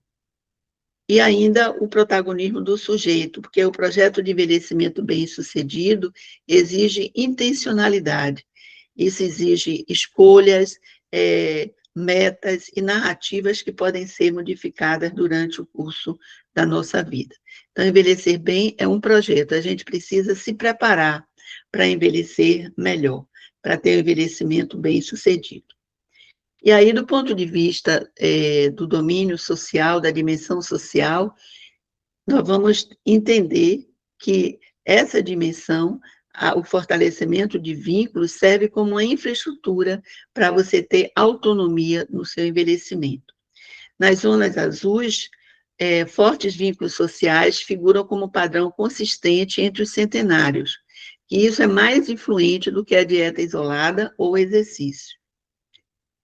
E ainda o protagonismo do sujeito, porque o projeto de envelhecimento bem-sucedido exige intencionalidade. Isso exige escolhas, metas e narrativas que podem ser modificadas durante o curso da nossa vida. Então, envelhecer bem é um projeto, a gente precisa se preparar para envelhecer melhor, para ter um envelhecimento bem-sucedido. E aí, do ponto de vista do domínio social, da dimensão social, nós vamos entender que essa dimensão, o fortalecimento de vínculos, serve como uma infraestrutura para você ter autonomia no seu envelhecimento. Nas zonas azuis, fortes vínculos sociais figuram como padrão consistente entre os centenários, e isso é mais influente do que a dieta isolada ou o exercício.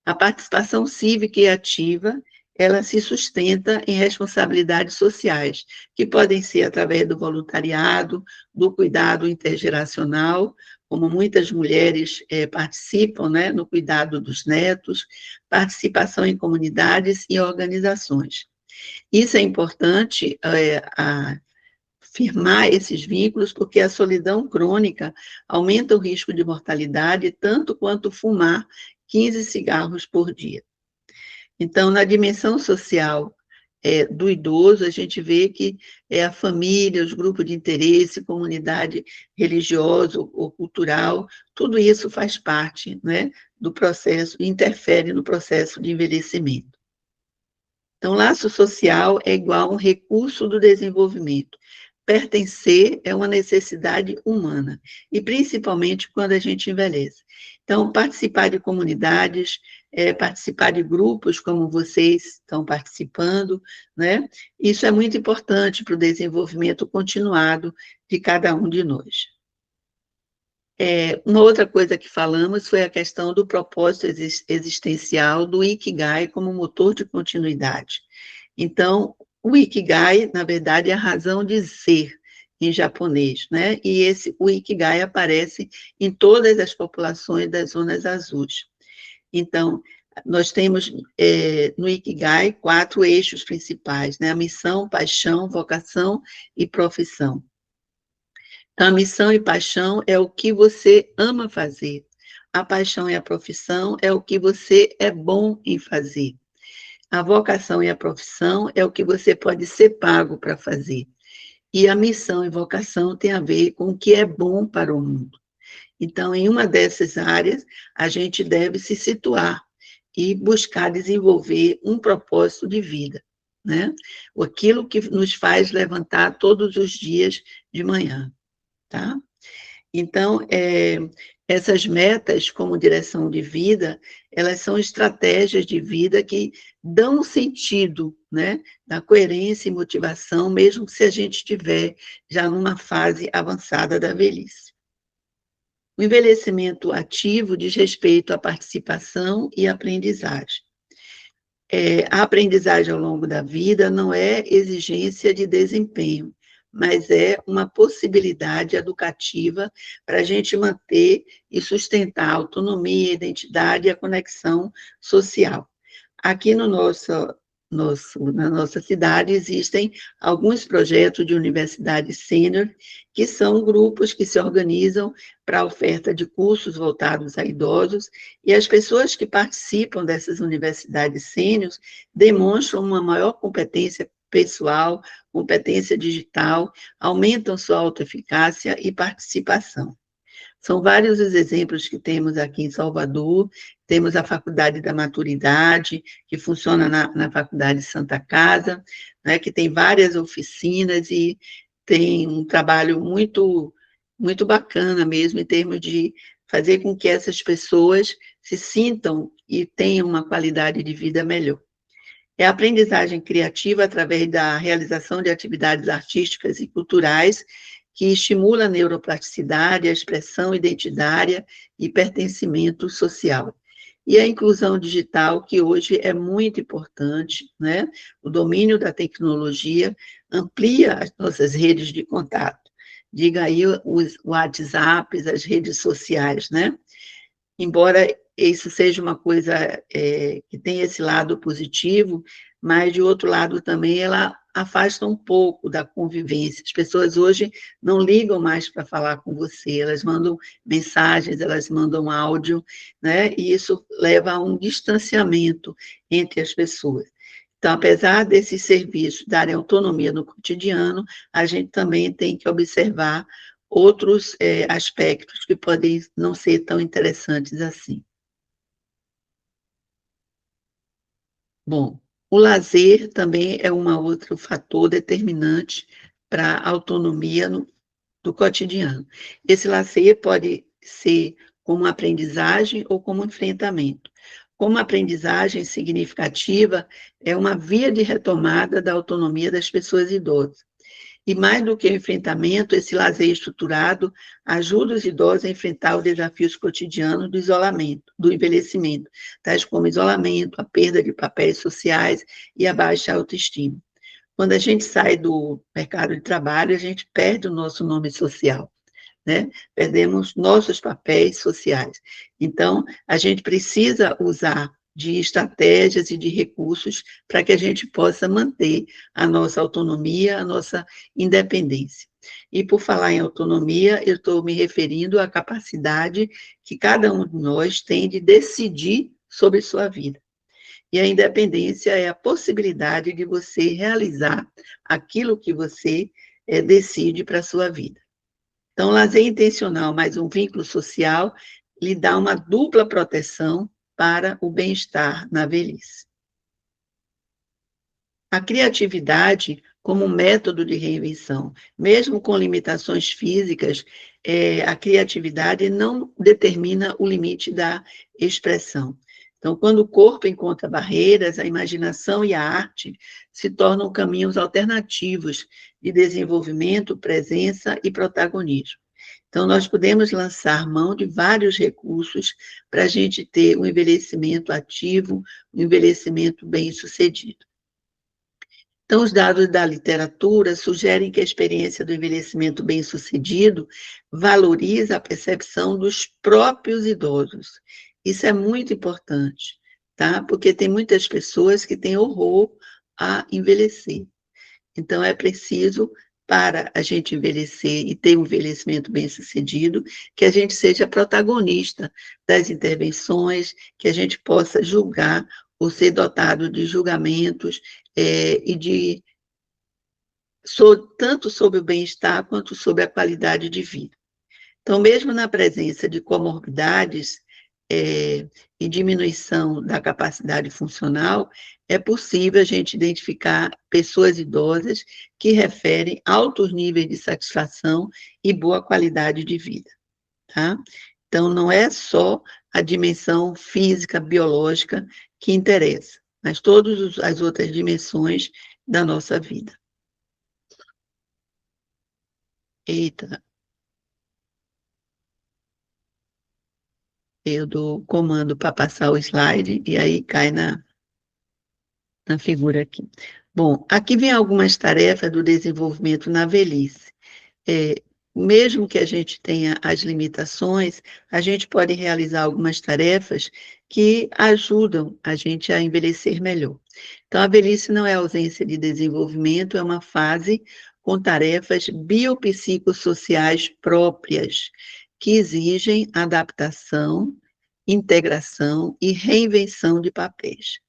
A participação cívica e ativa, ela se sustenta em responsabilidades sociais, que podem ser através do voluntariado, do cuidado intergeracional, como muitas mulheres participam, né, no cuidado dos netos, participação em comunidades e organizações. Isso é importante, firmar esses vínculos, porque a solidão crônica aumenta o risco de mortalidade, tanto quanto fumar 15 cigarros por dia. Então, na dimensão social do idoso, a gente vê que a família, os grupos de interesse, comunidade religiosa ou cultural, tudo isso faz parte, né, do processo, interfere no processo de envelhecimento. Então, laço social é igual a um recurso do desenvolvimento. Pertencer é uma necessidade humana, e principalmente quando a gente envelhece. Então, participar de comunidades, participar de grupos como vocês estão participando, né? Isso é muito importante para o desenvolvimento continuado de cada um de nós. Uma outra coisa que falamos foi a questão do propósito existencial do Ikigai como motor de continuidade. Então, o Ikigai, na verdade, é a razão de ser em japonês, né? E o Ikigai aparece em todas as populações das zonas azuis. Então, nós temos no Ikigai 4 eixos principais, né? A missão, paixão, vocação e profissão. A missão e paixão é o que você ama fazer. A paixão e a profissão é o que você é bom em fazer. A vocação e a profissão é o que você pode ser pago para fazer. E a missão e vocação tem a ver com o que é bom para o mundo. Então, em uma dessas áreas, a gente deve se situar e buscar desenvolver um propósito de vida, né? Aquilo que nos faz levantar todos os dias de manhã. Tá? Então, essas metas como direção de vida, elas são estratégias de vida que dão um sentido, né, da coerência e motivação, mesmo se a gente estiver já numa fase avançada da velhice. O envelhecimento ativo diz respeito à participação e aprendizagem. A aprendizagem ao longo da vida não é exigência de desempenho, mas é uma possibilidade educativa para a gente manter e sustentar a autonomia, a identidade e a conexão social. Aqui na nossa cidade existem alguns projetos de universidade sênior, que são grupos que se organizam para a oferta de cursos voltados a idosos, e as pessoas que participam dessas universidades sêniores demonstram uma maior competência pessoal, competência digital, aumentam sua autoeficácia e participação. São vários os exemplos que temos aqui em Salvador. Temos a Faculdade da Maturidade, que funciona na Faculdade Santa Casa, né, que tem várias oficinas e tem um trabalho muito, muito bacana mesmo, em termos de fazer com que essas pessoas se sintam e tenham uma qualidade de vida melhor. É a aprendizagem criativa através da realização de atividades artísticas e culturais que estimula a neuroplasticidade, a expressão identitária e pertencimento social. E a inclusão digital, que hoje é muito importante, né? O domínio da tecnologia amplia as nossas redes de contato. Diga aí os WhatsApps, as redes sociais, né? Embora isso seja uma coisa que tem esse lado positivo, mas, de outro lado, também ela afasta um pouco da convivência. As pessoas hoje não ligam mais para falar com você, elas mandam mensagens, elas mandam áudio, né? E isso leva a um distanciamento entre as pessoas. Então, apesar desses serviços darem autonomia no cotidiano, a gente também tem que observar outros aspectos que podem não ser tão interessantes assim. Bom, o lazer também é um outro fator determinante para a autonomia do cotidiano. Esse lazer pode ser como aprendizagem ou como enfrentamento. Como aprendizagem significativa, é uma via de retomada da autonomia das pessoas idosas. E mais do que o enfrentamento, esse lazer estruturado ajuda os idosos a enfrentar os desafios cotidianos do isolamento, do envelhecimento, tais como isolamento, a perda de papéis sociais e a baixa autoestima. Quando a gente sai do mercado de trabalho, a gente perde o nosso nome social, né? Perdemos nossos papéis sociais. Então, a gente precisa usar de estratégias e de recursos para que a gente possa manter a nossa autonomia, a nossa independência. E, por falar em autonomia, eu estou me referindo à capacidade que cada um de nós tem de decidir sobre sua vida. E a independência é a possibilidade de você realizar aquilo que você decide para a sua vida. Então, lazer intencional mais um vínculo social lhe dá uma dupla proteção para o bem-estar na velhice. A criatividade como método de reinvenção, mesmo com limitações físicas, a criatividade não determina o limite da expressão. Então, quando o corpo encontra barreiras, a imaginação e a arte se tornam caminhos alternativos de desenvolvimento, presença e protagonismo. Então, nós podemos lançar mão de vários recursos para a gente ter um envelhecimento ativo, um envelhecimento bem-sucedido. Então, os dados da literatura sugerem que a experiência do envelhecimento bem-sucedido valoriza a percepção dos próprios idosos. Isso é muito importante, tá? Porque tem muitas pessoas que têm horror a envelhecer. Então, é preciso, para a gente envelhecer e ter um envelhecimento bem-sucedido, que a gente seja protagonista das intervenções, que a gente possa julgar ou ser dotado de julgamentos tanto sobre o bem-estar quanto sobre a qualidade de vida. Então, mesmo na presença de comorbidades e diminuição da capacidade funcional, é possível a gente identificar pessoas idosas que referem altos níveis de satisfação e boa qualidade de vida, tá? Então, não é só a dimensão física, biológica que interessa, mas todas as outras dimensões da nossa vida. Eita. Eu dou comando para passar o slide e aí cai na figura aqui. Bom, aqui vem algumas tarefas do desenvolvimento na velhice. Mesmo que a gente tenha as limitações, a gente pode realizar algumas tarefas que ajudam a gente a envelhecer melhor. Então, a velhice não é ausência de desenvolvimento, é uma fase com tarefas biopsicossociais próprias, que exigem adaptação, integração e reinvenção de papéis.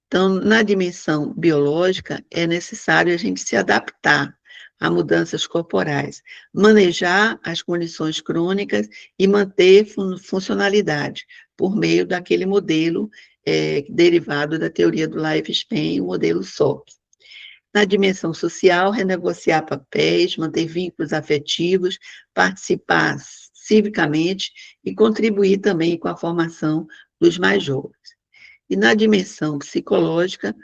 Então, na dimensão biológica, é necessário a gente se adaptar a mudanças corporais, manejar as condições crônicas e manter funcionalidade por meio daquele modelo derivado da teoria do lifespan, o modelo SOP. Na dimensão social, renegociar papéis, manter vínculos afetivos, participar civicamente e contribuir também com a formação dos mais jovens. E na dimensão psicológica,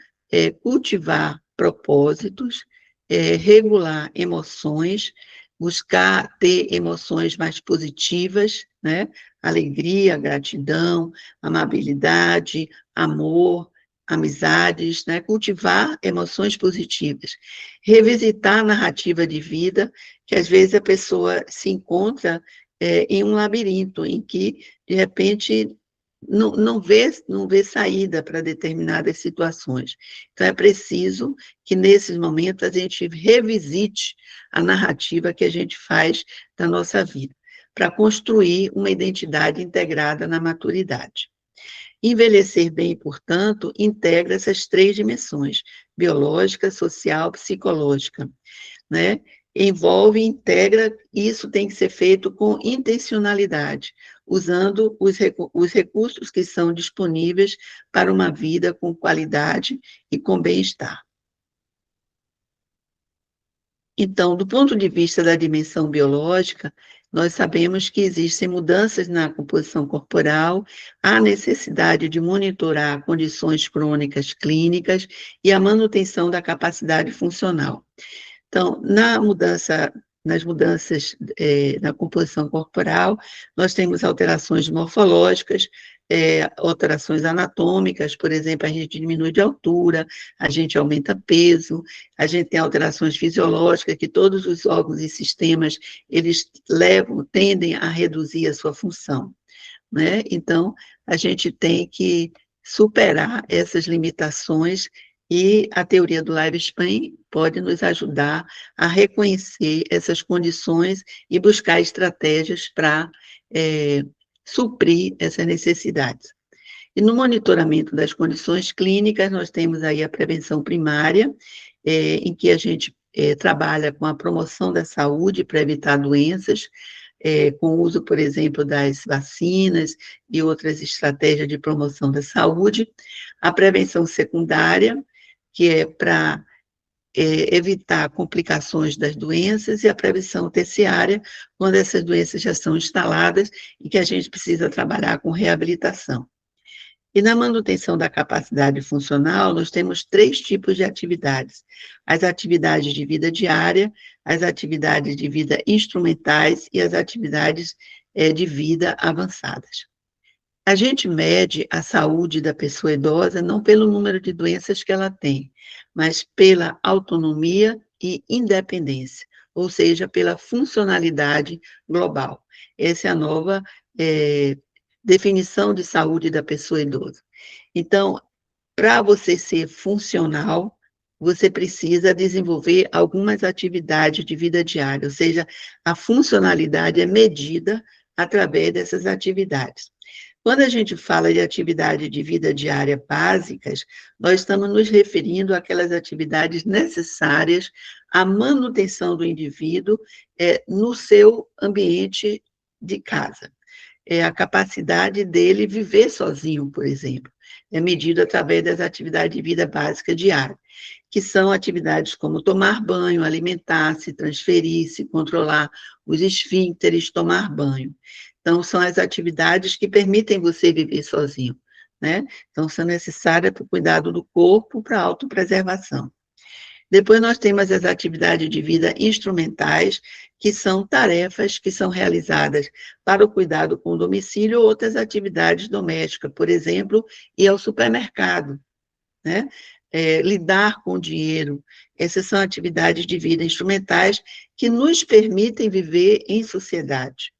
cultivar propósitos, regular emoções, buscar ter emoções mais positivas, né? Alegria, gratidão, amabilidade, amor, amizades, né? Cultivar emoções positivas. Revisitar a narrativa de vida, que às vezes a pessoa se encontra em um labirinto, em que, de repente, não vê saída para determinadas situações. Então, é preciso que, nesses momentos, a gente revisite a narrativa que a gente faz da nossa vida, para construir uma identidade integrada na maturidade. Envelhecer bem, portanto, integra essas três dimensões, biológica, social, psicológica, né? Envolve, integra, isso tem que ser feito com intencionalidade, usando os recursos que são disponíveis para uma vida com qualidade e com bem-estar. Então, do ponto de vista da dimensão biológica, nós sabemos que existem mudanças na composição corporal, há necessidade de monitorar condições crônicas clínicas e a manutenção da capacidade funcional. Então, nas mudanças na composição corporal, nós temos alterações morfológicas, alterações anatômicas, por exemplo, a gente diminui de altura, a gente aumenta peso, a gente tem alterações fisiológicas, que todos os órgãos e sistemas, eles tendem a reduzir a sua função, né? Então, a gente tem que superar essas limitações e a teoria do lifespan pode nos ajudar a reconhecer essas condições e buscar estratégias para suprir essas necessidades. E no monitoramento das condições clínicas, nós temos aí a prevenção primária, em que a gente trabalha com a promoção da saúde para evitar doenças, com o uso, por exemplo, das vacinas e outras estratégias de promoção da saúde. A prevenção secundária, que é para evitar complicações das doenças, e a prevenção terciária, quando essas doenças já são instaladas e que a gente precisa trabalhar com reabilitação. E na manutenção da capacidade funcional, nós temos 3 tipos de atividades: as atividades de vida diária, as atividades de vida instrumentais e as atividades de vida avançadas. A gente mede a saúde da pessoa idosa não pelo número de doenças que ela tem, mas pela autonomia e independência, ou seja, pela funcionalidade global. Essa é a nova definição de saúde da pessoa idosa. Então, para você ser funcional, você precisa desenvolver algumas atividades de vida diária, ou seja, a funcionalidade é medida através dessas atividades. Quando a gente fala de atividade de vida diária básicas, nós estamos nos referindo àquelas atividades necessárias à manutenção do indivíduo no seu ambiente de casa. É a capacidade dele viver sozinho, por exemplo. É medido através das atividades de vida básica diária, que são atividades como tomar banho, alimentar-se, transferir-se, controlar os esfíncteres, tomar banho. Então, são as atividades que permitem você viver sozinho, né? Então, são necessárias para o cuidado do corpo, para a autopreservação. Depois nós temos as atividades de vida instrumentais, que são tarefas que são realizadas para o cuidado com o domicílio ou outras atividades domésticas, por exemplo, ir ao supermercado, né? Lidar com o dinheiro. Essas são atividades de vida instrumentais que nos permitem viver em sociedade.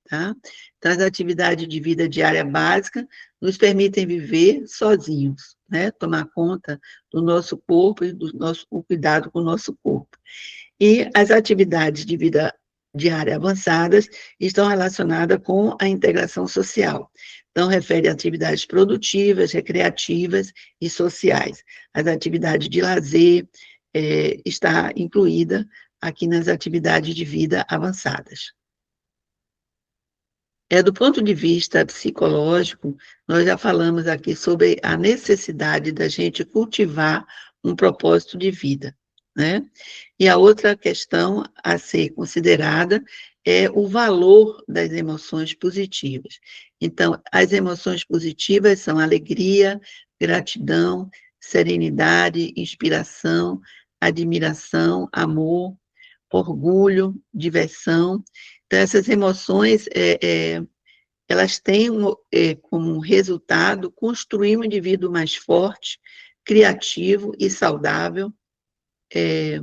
Tá? Então, as atividades de vida diária básica nos permitem viver sozinhos, né? Tomar conta do nosso corpo e o cuidado com o nosso corpo. E as atividades de vida diária avançadas estão relacionadas com a integração social. Então, refere a atividades produtivas, recreativas e sociais. As atividades de lazer está incluída aqui nas atividades de vida avançadas. Do ponto de vista psicológico, nós já falamos aqui sobre a necessidade da gente cultivar um propósito de vida, né? E a outra questão a ser considerada é o valor das emoções positivas. Então, as emoções positivas são alegria, gratidão, serenidade, inspiração, admiração, amor, orgulho, diversão. Então, essas emoções, elas têm como resultado construir um indivíduo mais forte, criativo e saudável. E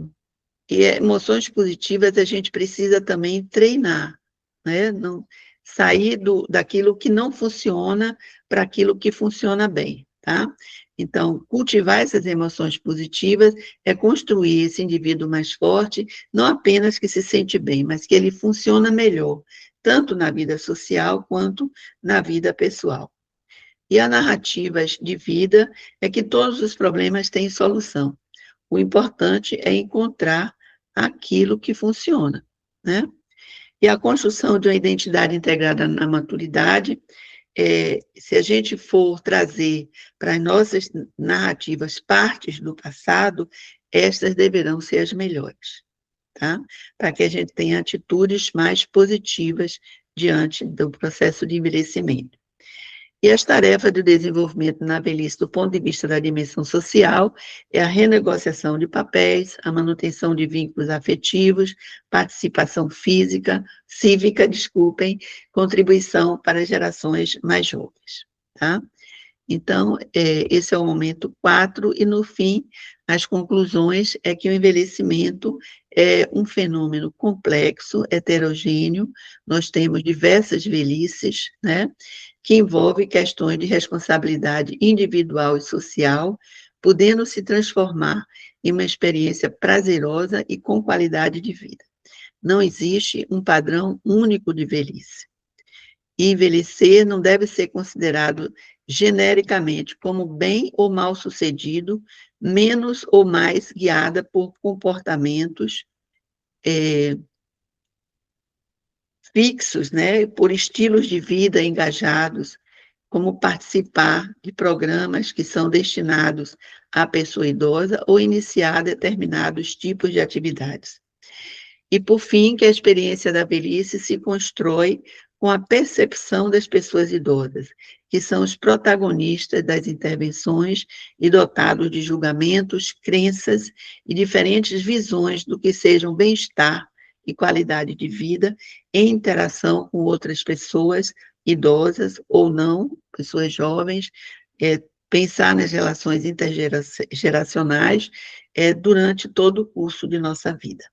emoções positivas a gente precisa também treinar, né? Não sair daquilo que não funciona para aquilo que funciona bem, tá? Então, cultivar essas emoções positivas é construir esse indivíduo mais forte, não apenas que se sente bem, mas que ele funciona melhor, tanto na vida social quanto na vida pessoal. E a narrativa de vida é que todos os problemas têm solução. O importante é encontrar aquilo que funciona, né? E a construção de uma identidade integrada na maturidade, se a gente for trazer para as nossas narrativas partes do passado, estas deverão ser as melhores, tá? Para que a gente tenha atitudes mais positivas diante do processo de envelhecimento. E as tarefas de desenvolvimento na velhice, do ponto de vista da dimensão social, é a renegociação de papéis, a manutenção de vínculos afetivos, participação cívica, contribuição para as gerações mais jovens, tá? Então, esse é o momento 4, e no fim, as conclusões é que o envelhecimento é um fenômeno complexo, heterogêneo, nós temos diversas velhices, né, que envolve questões de responsabilidade individual e social, podendo se transformar em uma experiência prazerosa e com qualidade de vida. Não existe um padrão único de velhice. E envelhecer não deve ser considerado genericamente como bem ou mal sucedido, menos ou mais guiada por comportamentos fixos, né, por estilos de vida engajados, como participar de programas que são destinados à pessoa idosa ou iniciar determinados tipos de atividades. E, por fim, que a experiência da velhice se constrói com a percepção das pessoas idosas, que são os protagonistas das intervenções e dotados de julgamentos, crenças e diferentes visões do que sejam bem-estar e qualidade de vida em interação com outras pessoas idosas ou não, pessoas jovens, pensar nas relações intergeracionais durante todo o curso de nossa vida.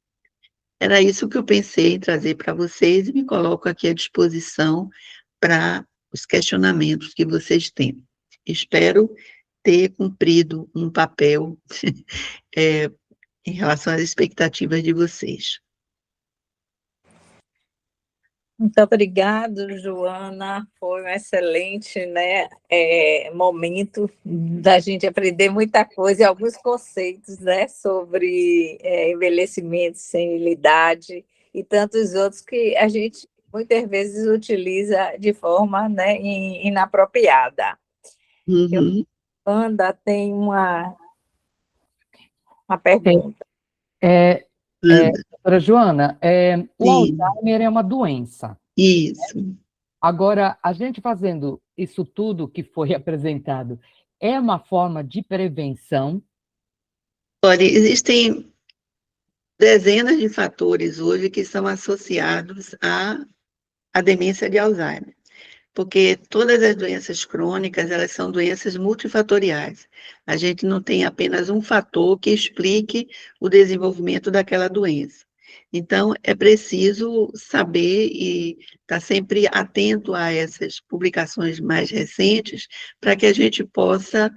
Era isso que eu pensei em trazer para vocês e me coloco aqui à disposição para os questionamentos que vocês têm. Espero ter cumprido um papel em relação às expectativas de vocês. Muito obrigado, Joana. Foi um excelente, né, momento da gente aprender muita coisa e alguns conceitos, né, sobre envelhecimento, senilidade e tantos outros que a gente muitas vezes utiliza de forma, né, inapropriada. Uhum. Wanda tem uma pergunta. Doutora Joana, o Sim. Alzheimer é uma doença. Isso. Agora, a gente fazendo isso tudo que foi apresentado, é uma forma de prevenção? Olha, existem dezenas de fatores hoje que são associados à demência de Alzheimer, porque todas as doenças crônicas, elas são doenças multifatoriais. A gente não tem apenas um fator que explique o desenvolvimento daquela doença. Então, é preciso saber e estar sempre atento a essas publicações mais recentes para que a gente possa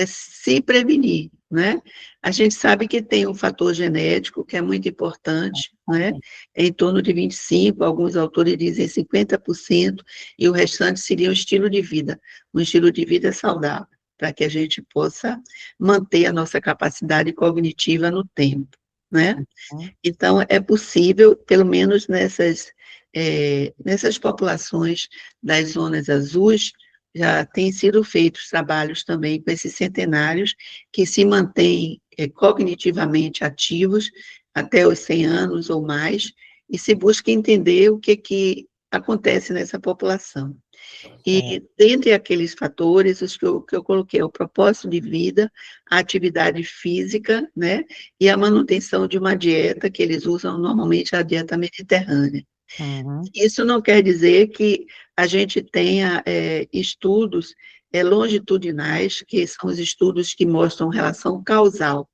se prevenir, né? A gente sabe que tem um fator genético que é muito importante, né? Em torno de 25%, alguns autores dizem 50%, e o restante seria um estilo de vida saudável, para que a gente possa manter a nossa capacidade cognitiva no tempo, né? Então, é possível, pelo menos nessas populações das zonas azuis, já têm sido feitos trabalhos também com esses centenários que se mantêm cognitivamente ativos até os 100 anos ou mais, e se busca entender o que acontece nessa população. E, dentre aqueles fatores, os que eu coloquei, o propósito de vida, a atividade física, né, e a manutenção de uma dieta, que eles usam normalmente a dieta mediterrânea. Uhum. Isso não quer dizer que a gente tenha estudos longitudinais, que são os estudos que mostram relação causal,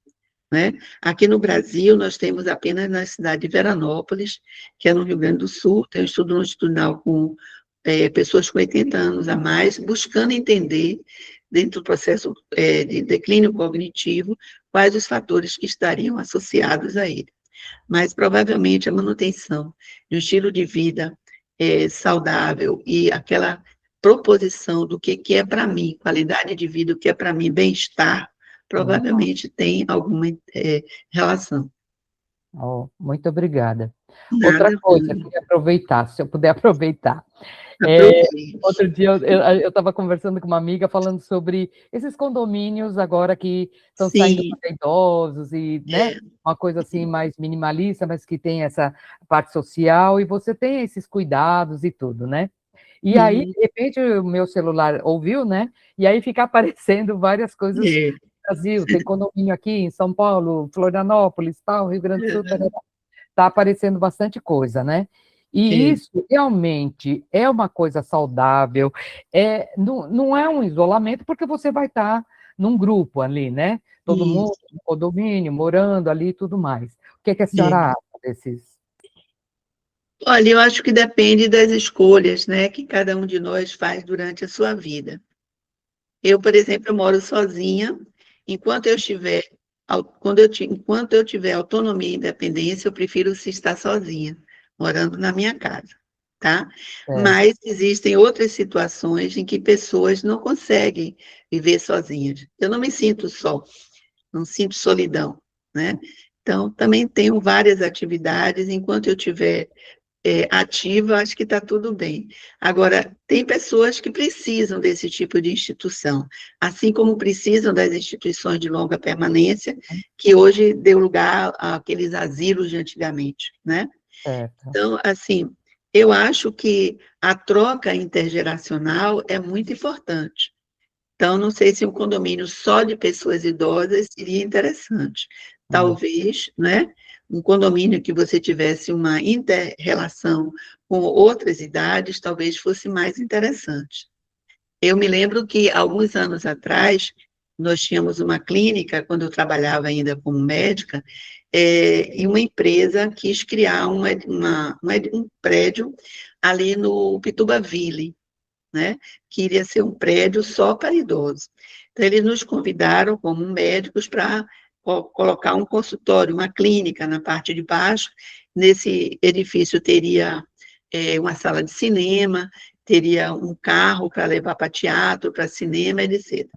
né? Aqui no Brasil, nós temos apenas na cidade de Veranópolis, que é no Rio Grande do Sul, tem um estudo longitudinal com pessoas com 80 anos a mais, buscando entender, dentro do processo de declínio cognitivo, quais os fatores que estariam associados a ele. Mas, provavelmente, a manutenção de um estilo de vida saudável e aquela proposição do que é para mim qualidade de vida, o que é para mim bem-estar, provavelmente tem alguma relação. Oh, muito obrigada. Nada, Outra coisa, eu queria aproveitar, se eu puder aproveitar. aproveite. Outro dia eu estava conversando com uma amiga falando sobre esses condomínios agora que estão saindo Sim, para idosos e, né, uma coisa assim mais minimalista, mas que tem essa parte social, e você tem esses cuidados e tudo, né? E aí, de repente, o meu celular ouviu, né? E aí fica aparecendo várias coisas do Brasil. Tem condomínio aqui em São Paulo, Florianópolis, tal, Rio Grande do Sul, está aparecendo bastante coisa, né? E isso realmente é uma coisa saudável, não é um isolamento, porque você vai estar num grupo ali, né? Todo mundo no condomínio, morando ali e tudo mais. O que a senhora acha desses? Olha, eu acho que depende das escolhas, né, que cada um de nós faz durante a sua vida. Eu, por exemplo, eu moro sozinha. Enquanto eu tiver autonomia e independência, eu prefiro se estar sozinha, morando na minha casa, tá? Mas existem outras situações em que pessoas não conseguem viver sozinhas. Eu não me sinto só, não sinto solidão, né? Então, também tenho várias atividades. Enquanto eu tiver ativa, acho que está tudo bem. Agora, tem pessoas que precisam desse tipo de instituição, assim como precisam das instituições de longa permanência, que hoje deu lugar àqueles asilos de antigamente, né? Certo. Então, assim, eu acho que a troca intergeracional é muito importante. Então, não sei se um condomínio só de pessoas idosas seria interessante. Talvez, né, um condomínio que você tivesse uma inter-relação com outras idades, talvez fosse mais interessante. Eu me lembro que, alguns anos atrás, nós tínhamos uma clínica, quando eu trabalhava ainda como médica, e uma empresa quis criar um prédio ali no Pitubaville, né? Que iria ser um prédio só para idosos. Então, eles nos convidaram, como médicos, para colocar um consultório, uma clínica na parte de baixo. Nesse edifício teria uma sala de cinema, teria um carro para levar para teatro, para cinema, etc.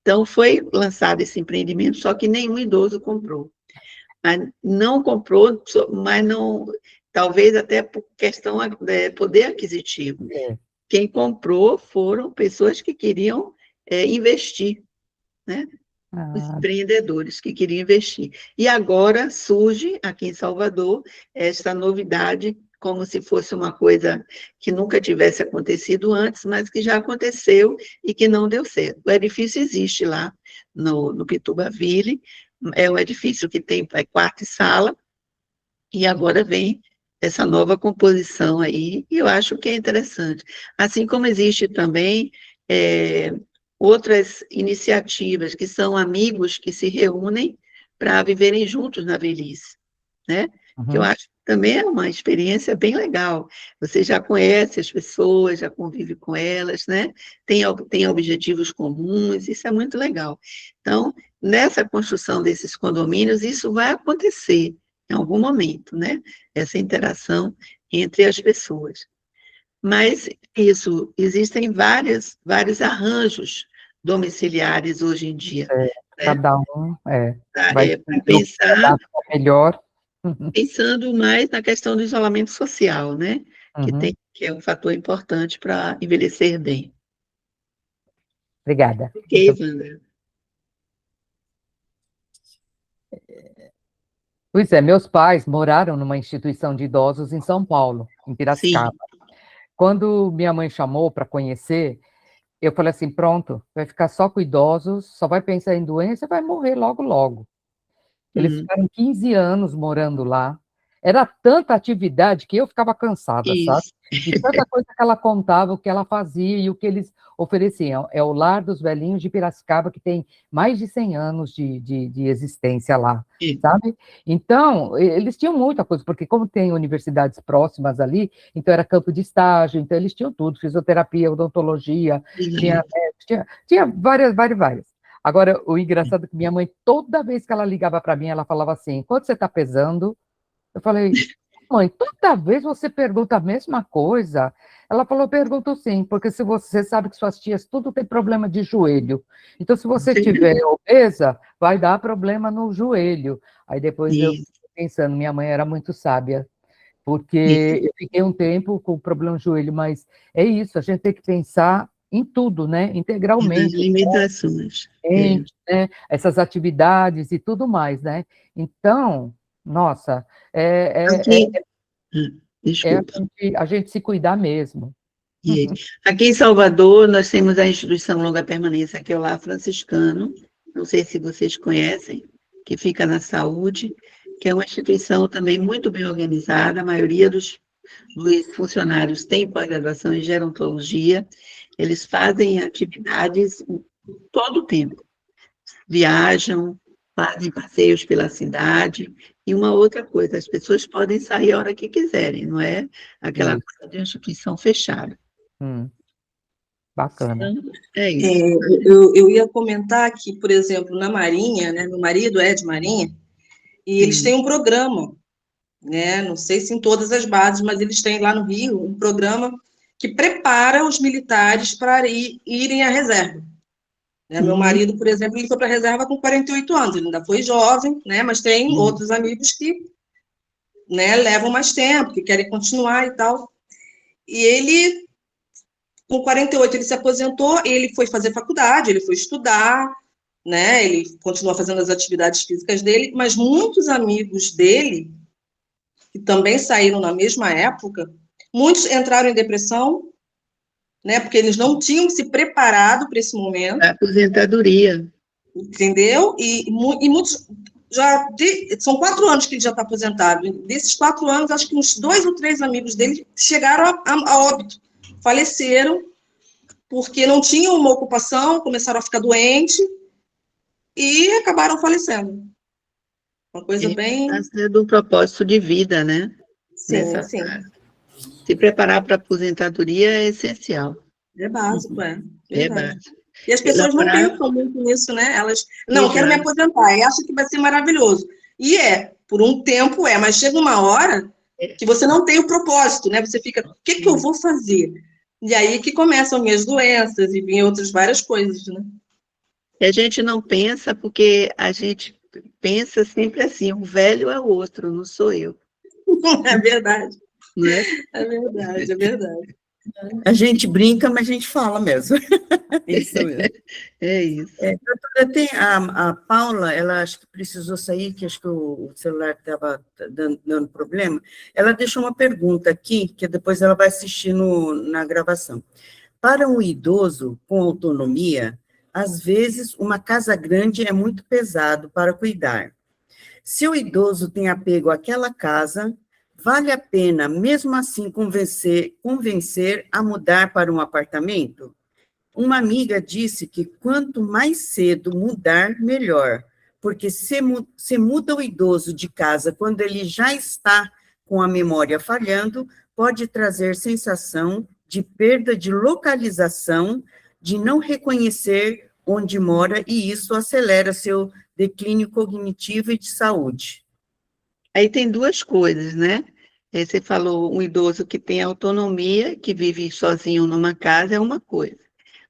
Então, foi lançado esse empreendimento, só que nenhum idoso comprou. Mas não comprou, mas não, talvez até por questão de poder aquisitivo. Quem comprou foram pessoas que queriam investir, né? Os empreendedores que queriam investir. E agora surge, aqui em Salvador, essa novidade, como se fosse uma coisa que nunca tivesse acontecido antes, mas que já aconteceu e que não deu certo. O edifício existe lá no Pitubaville, é um edifício que tem quarto e sala, e agora vem essa nova composição aí, e eu acho que é interessante. Assim como existe também outras iniciativas, que são amigos que se reúnem para viverem juntos na velhice, né? Que eu acho que também é uma experiência bem legal. Você já conhece as pessoas, já convive com elas, né? Tem objetivos comuns, isso é muito legal. Então, nessa construção desses condomínios, isso vai acontecer em algum momento, né? Essa interação entre as pessoas. Mas isso, existem vários arranjos domiciliares hoje em dia. Né? Cada um vai para pensar melhor. Pensando mais na questão do isolamento social, né? Que é um fator importante para envelhecer bem. Obrigada. Ok, Wanda. Pois é, meus pais moraram numa instituição de idosos em São Paulo, em Piracicaba. Sim. Quando minha mãe chamou para conhecer, eu falei assim, pronto, vai ficar só com idosos, só vai pensar em doença e vai morrer logo, logo. Eles ficaram 15 anos morando lá. Era tanta atividade que eu ficava cansada, sabe? De tanta coisa que ela contava, o que ela fazia e o que eles ofereciam. É o Lar dos Velhinhos de Piracicaba, que tem mais de 100 anos de existência lá, sabe? Então, eles tinham muita coisa, porque como tem universidades próximas ali, então era campo de estágio, então eles tinham tudo, fisioterapia, odontologia, tinha várias. Agora, o engraçado é que minha mãe, toda vez que ela ligava para mim, ela falava assim, quanto você está pesando? Eu falei, mãe, toda vez você pergunta a mesma coisa. Ela falou, pergunto sim, porque se você sabe que suas tias tudo tem problema de joelho. Então, se você tiver obesa, vai dar problema no joelho. Aí depois eu fiquei pensando, minha mãe era muito sábia, porque eu fiquei um tempo com problema no joelho, mas é isso, a gente tem que pensar em tudo, né? Integralmente. As limitações. Né? Essas atividades e tudo mais, né? Então, nossa, a gente se cuidar mesmo. Aqui em Salvador, nós temos a instituição Longa Permanência, que é o Lar Franciscano, não sei se vocês conhecem, que fica na saúde, que é uma instituição também muito bem organizada, a maioria dos funcionários tem pós-graduação em gerontologia, eles fazem atividades todo o tempo, viajam, fazem passeios pela cidade, e uma outra coisa, as pessoas podem sair a hora que quiserem, não é aquela coisa de uma instituição fechada. Bacana. É isso. Eu ia comentar que, por exemplo, na Marinha, né, meu marido é de Marinha, e eles têm um programa, né, não sei se em todas as bases, mas eles têm lá no Rio um programa que prepara os militares para irem à reserva. Né? Meu marido, por exemplo, ele foi para a reserva com 48 anos, ele ainda foi jovem, né? Mas tem outros amigos que, né, levam mais tempo, que querem continuar e tal. E ele, com 48, ele se aposentou, ele foi fazer faculdade, ele foi estudar, né? Ele continuou fazendo as atividades físicas dele, mas muitos amigos dele, que também saíram na mesma época, Muitos entraram em depressão, né, porque eles não tinham se preparado para esse momento. A aposentadoria. Entendeu? E muitos são 4 anos que ele já está aposentado. Desses 4 anos, acho que uns 2 ou 3 amigos dele chegaram a óbito, faleceram, porque não tinham uma ocupação, começaram a ficar doentes e acabaram falecendo. Uma coisa bem... Do propósito de vida, né? Sim, sim. Se preparar para a aposentadoria é essencial. É básico, é. É básico. E as pessoas não pensam muito nisso, né? Elas, não, quero me aposentar, e acham que vai ser maravilhoso. E por um tempo mas chega uma hora que você não tem o propósito, né? Você fica, o que eu vou fazer? E aí que começam minhas doenças e vêm outras várias coisas, né? E a gente não pensa porque a gente pensa sempre assim, um velho é o outro, não sou eu. É verdade. Não é? É verdade, é verdade. A gente brinca, mas a gente fala mesmo. Isso mesmo. É isso. Doutora, tem a Paula, ela acho que precisou sair, que acho que o celular estava dando problema. Ela deixou uma pergunta aqui, que depois ela vai assistir na gravação. Para um idoso com autonomia, às vezes uma casa grande é muito pesado para cuidar. Se o idoso tem apego àquela casa, vale a pena, mesmo assim, convencer a mudar para um apartamento? Uma amiga disse que quanto mais cedo mudar, melhor, porque se muda o idoso de casa quando ele já está com a memória falhando, pode trazer sensação de perda de localização, de não reconhecer onde mora, e isso acelera seu declínio cognitivo e de saúde. Aí tem 2 coisas, né? Você falou um idoso que tem autonomia, que vive sozinho numa casa, é uma coisa.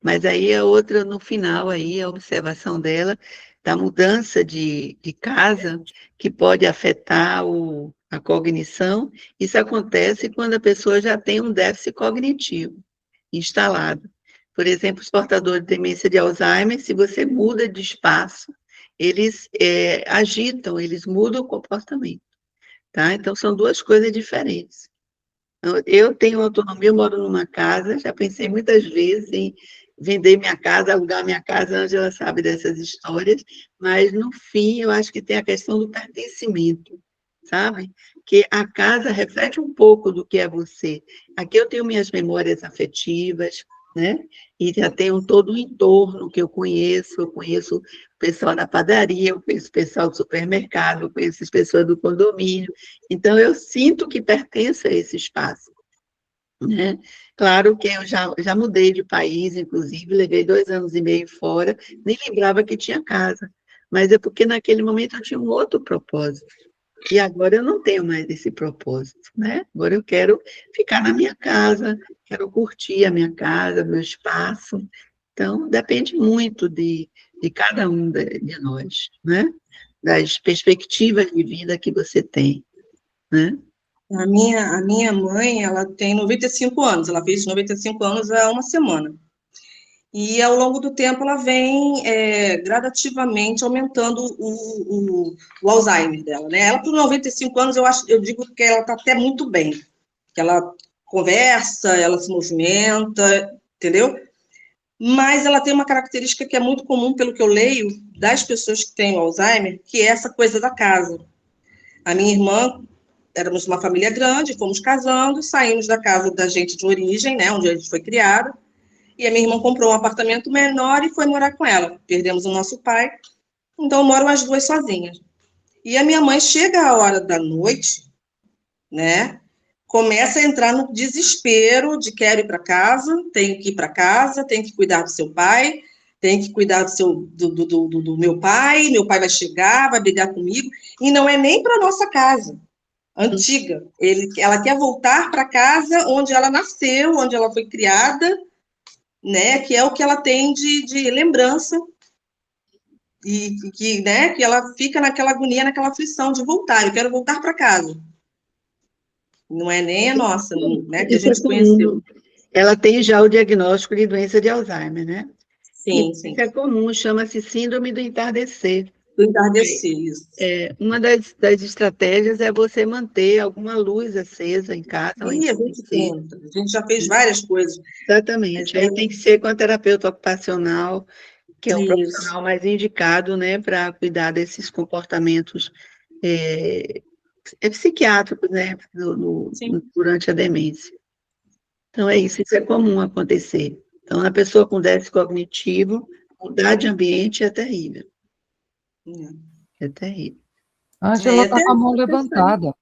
Mas aí a outra, no final, aí, a observação dela, da mudança de casa, que pode afetar a cognição. Isso acontece quando a pessoa já tem um déficit cognitivo instalado. Por exemplo, os portadores de demência de Alzheimer, se você muda de espaço, eles agitam, eles mudam o comportamento. Tá? Então, são 2 coisas diferentes. Eu tenho autonomia, eu moro numa casa, já pensei muitas vezes em vender minha casa, alugar minha casa, a Ângela sabe dessas histórias, mas, no fim, eu acho que tem a questão do pertencimento, sabe? Que a casa reflete um pouco do que é você. Aqui eu tenho minhas memórias afetivas, né? E já tenho todo o entorno que eu conheço o pessoal da padaria, eu conheço o pessoal do supermercado, eu conheço as pessoas do condomínio, então eu sinto que pertenço a esse espaço, né? Claro que eu já mudei de país, inclusive, levei 2 anos e meio fora, nem lembrava que tinha casa, mas é porque naquele momento eu tinha um outro propósito. E agora eu não tenho mais esse propósito, né? Agora eu quero ficar na minha casa, quero curtir a minha casa, meu espaço. Então, depende muito de cada um de nós, né? Das perspectivas de vida que você tem, né? A minha mãe, ela tem 95 anos, ela fez 95 anos há uma semana. E, ao longo do tempo, ela vem gradativamente aumentando o Alzheimer dela, né? Ela, por 95 anos, eu digo que ela está até muito bem, que ela conversa, ela se movimenta, entendeu? Mas ela tem uma característica que é muito comum, pelo que eu leio, das pessoas que têm Alzheimer, que é essa coisa da casa. A minha irmã, éramos uma família grande, fomos casando, saímos da casa da gente de origem, né, onde a gente foi criada, e a minha irmã comprou um apartamento menor e foi morar com ela. Perdemos o nosso pai, então moram as 2 sozinhas. E a minha mãe chega a hora da noite, né, começa a entrar no desespero de quero ir para casa, tenho que ir para casa, tenho que cuidar do seu pai, tenho que cuidar do meu pai vai chegar, vai brigar comigo, e não é nem para nossa casa antiga. Ela quer voltar para a casa onde ela nasceu, onde ela foi criada, né, que é o que ela tem de lembrança, e que, né, que ela fica naquela agonia, naquela aflição de voltar, eu quero voltar para casa. Não é nem a nossa, né, que a gente conheceu. Ela tem já o diagnóstico de doença de Alzheimer, né? Sim, sim. Isso é comum, chama-se síndrome do entardecer. Do entardecer, isso. Uma das estratégias é você manter alguma luz acesa em casa. ao E a gente entardecer. tenta, a gente já fez várias coisas. Exatamente. Mas Aí tem que ser com a terapeuta ocupacional, que é o Isso. profissional mais indicado, né, para cuidar desses comportamentos psiquiátricos, né, Sim. durante a demência. Então, isso é comum acontecer. Então, na pessoa com déficit cognitivo, mudar de ambiente é terrível. É terrível. Ângela está até com a mão levantada.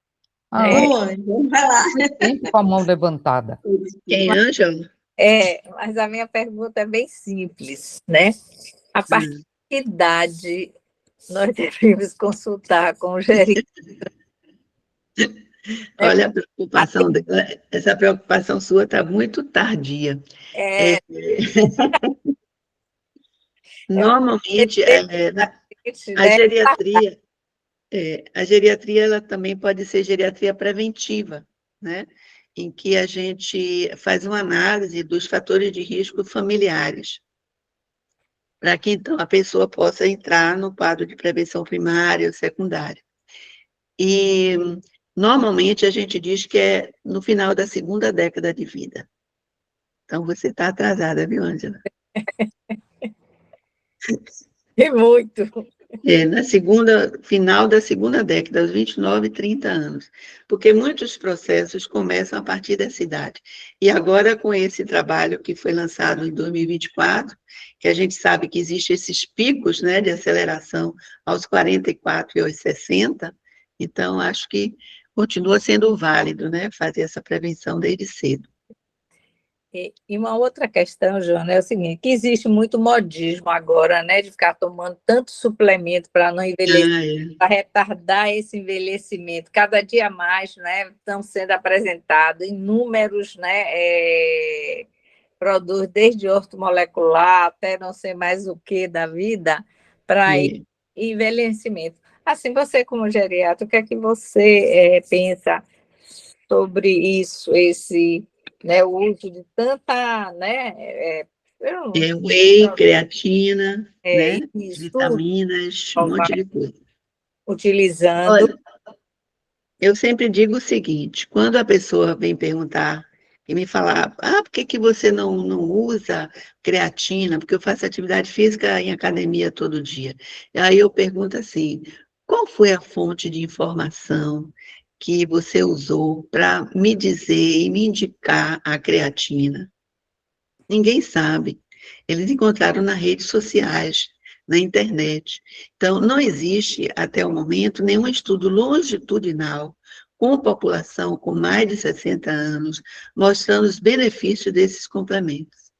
Ah, Oi, então vai lá. sempre com a mão levantada. Quem, Ângela? Mas a minha pergunta é bem simples, né? A partir de que idade nós devemos consultar com o geriatra? Olha a preocupação dela. Essa preocupação sua está muito tardia. Normalmente, a geriatria ela também pode ser geriatria preventiva, né? Em que a gente faz uma análise dos fatores de risco familiares, para que, então, a pessoa possa entrar no quadro de prevenção primária ou secundária. E, normalmente, a gente diz que é no final da segunda década de vida. Então, você está atrasada, viu, Ângela? É muito. Final da segunda década, aos 29, 30 anos, porque muitos processos começam a partir dessa idade. E agora, com esse trabalho que foi lançado em 2024, que a gente sabe que existem esses picos, né, de aceleração aos 44 e aos 60, então acho que continua sendo válido, né, fazer essa prevenção desde cedo. E uma outra questão, Joana, é o seguinte, que existe muito modismo agora, né, de ficar tomando tanto suplemento para não envelhecer, para retardar esse envelhecimento. Cada dia mais, né, estão sendo apresentados inúmeros, né, produtos, desde ortomolecular até não sei mais o que da vida, para envelhecimento. Assim, você como geriatra, o que é que você pensa sobre isso, né, o uso de tanta, né, whey, creatina, né, isso, vitaminas, um monte de coisa. Utilizando. Olha, eu sempre digo o seguinte, quando a pessoa vem perguntar e me falar, por que você não usa creatina? Porque eu faço atividade física em academia todo dia. E aí eu pergunto assim, qual foi a fonte de informação que você usou para me dizer e me indicar a creatina? Ninguém sabe. Eles encontraram nas redes sociais, na internet. Então, não existe, até o momento, nenhum estudo longitudinal com população com mais de 60 anos, mostrando os benefícios desses complementos.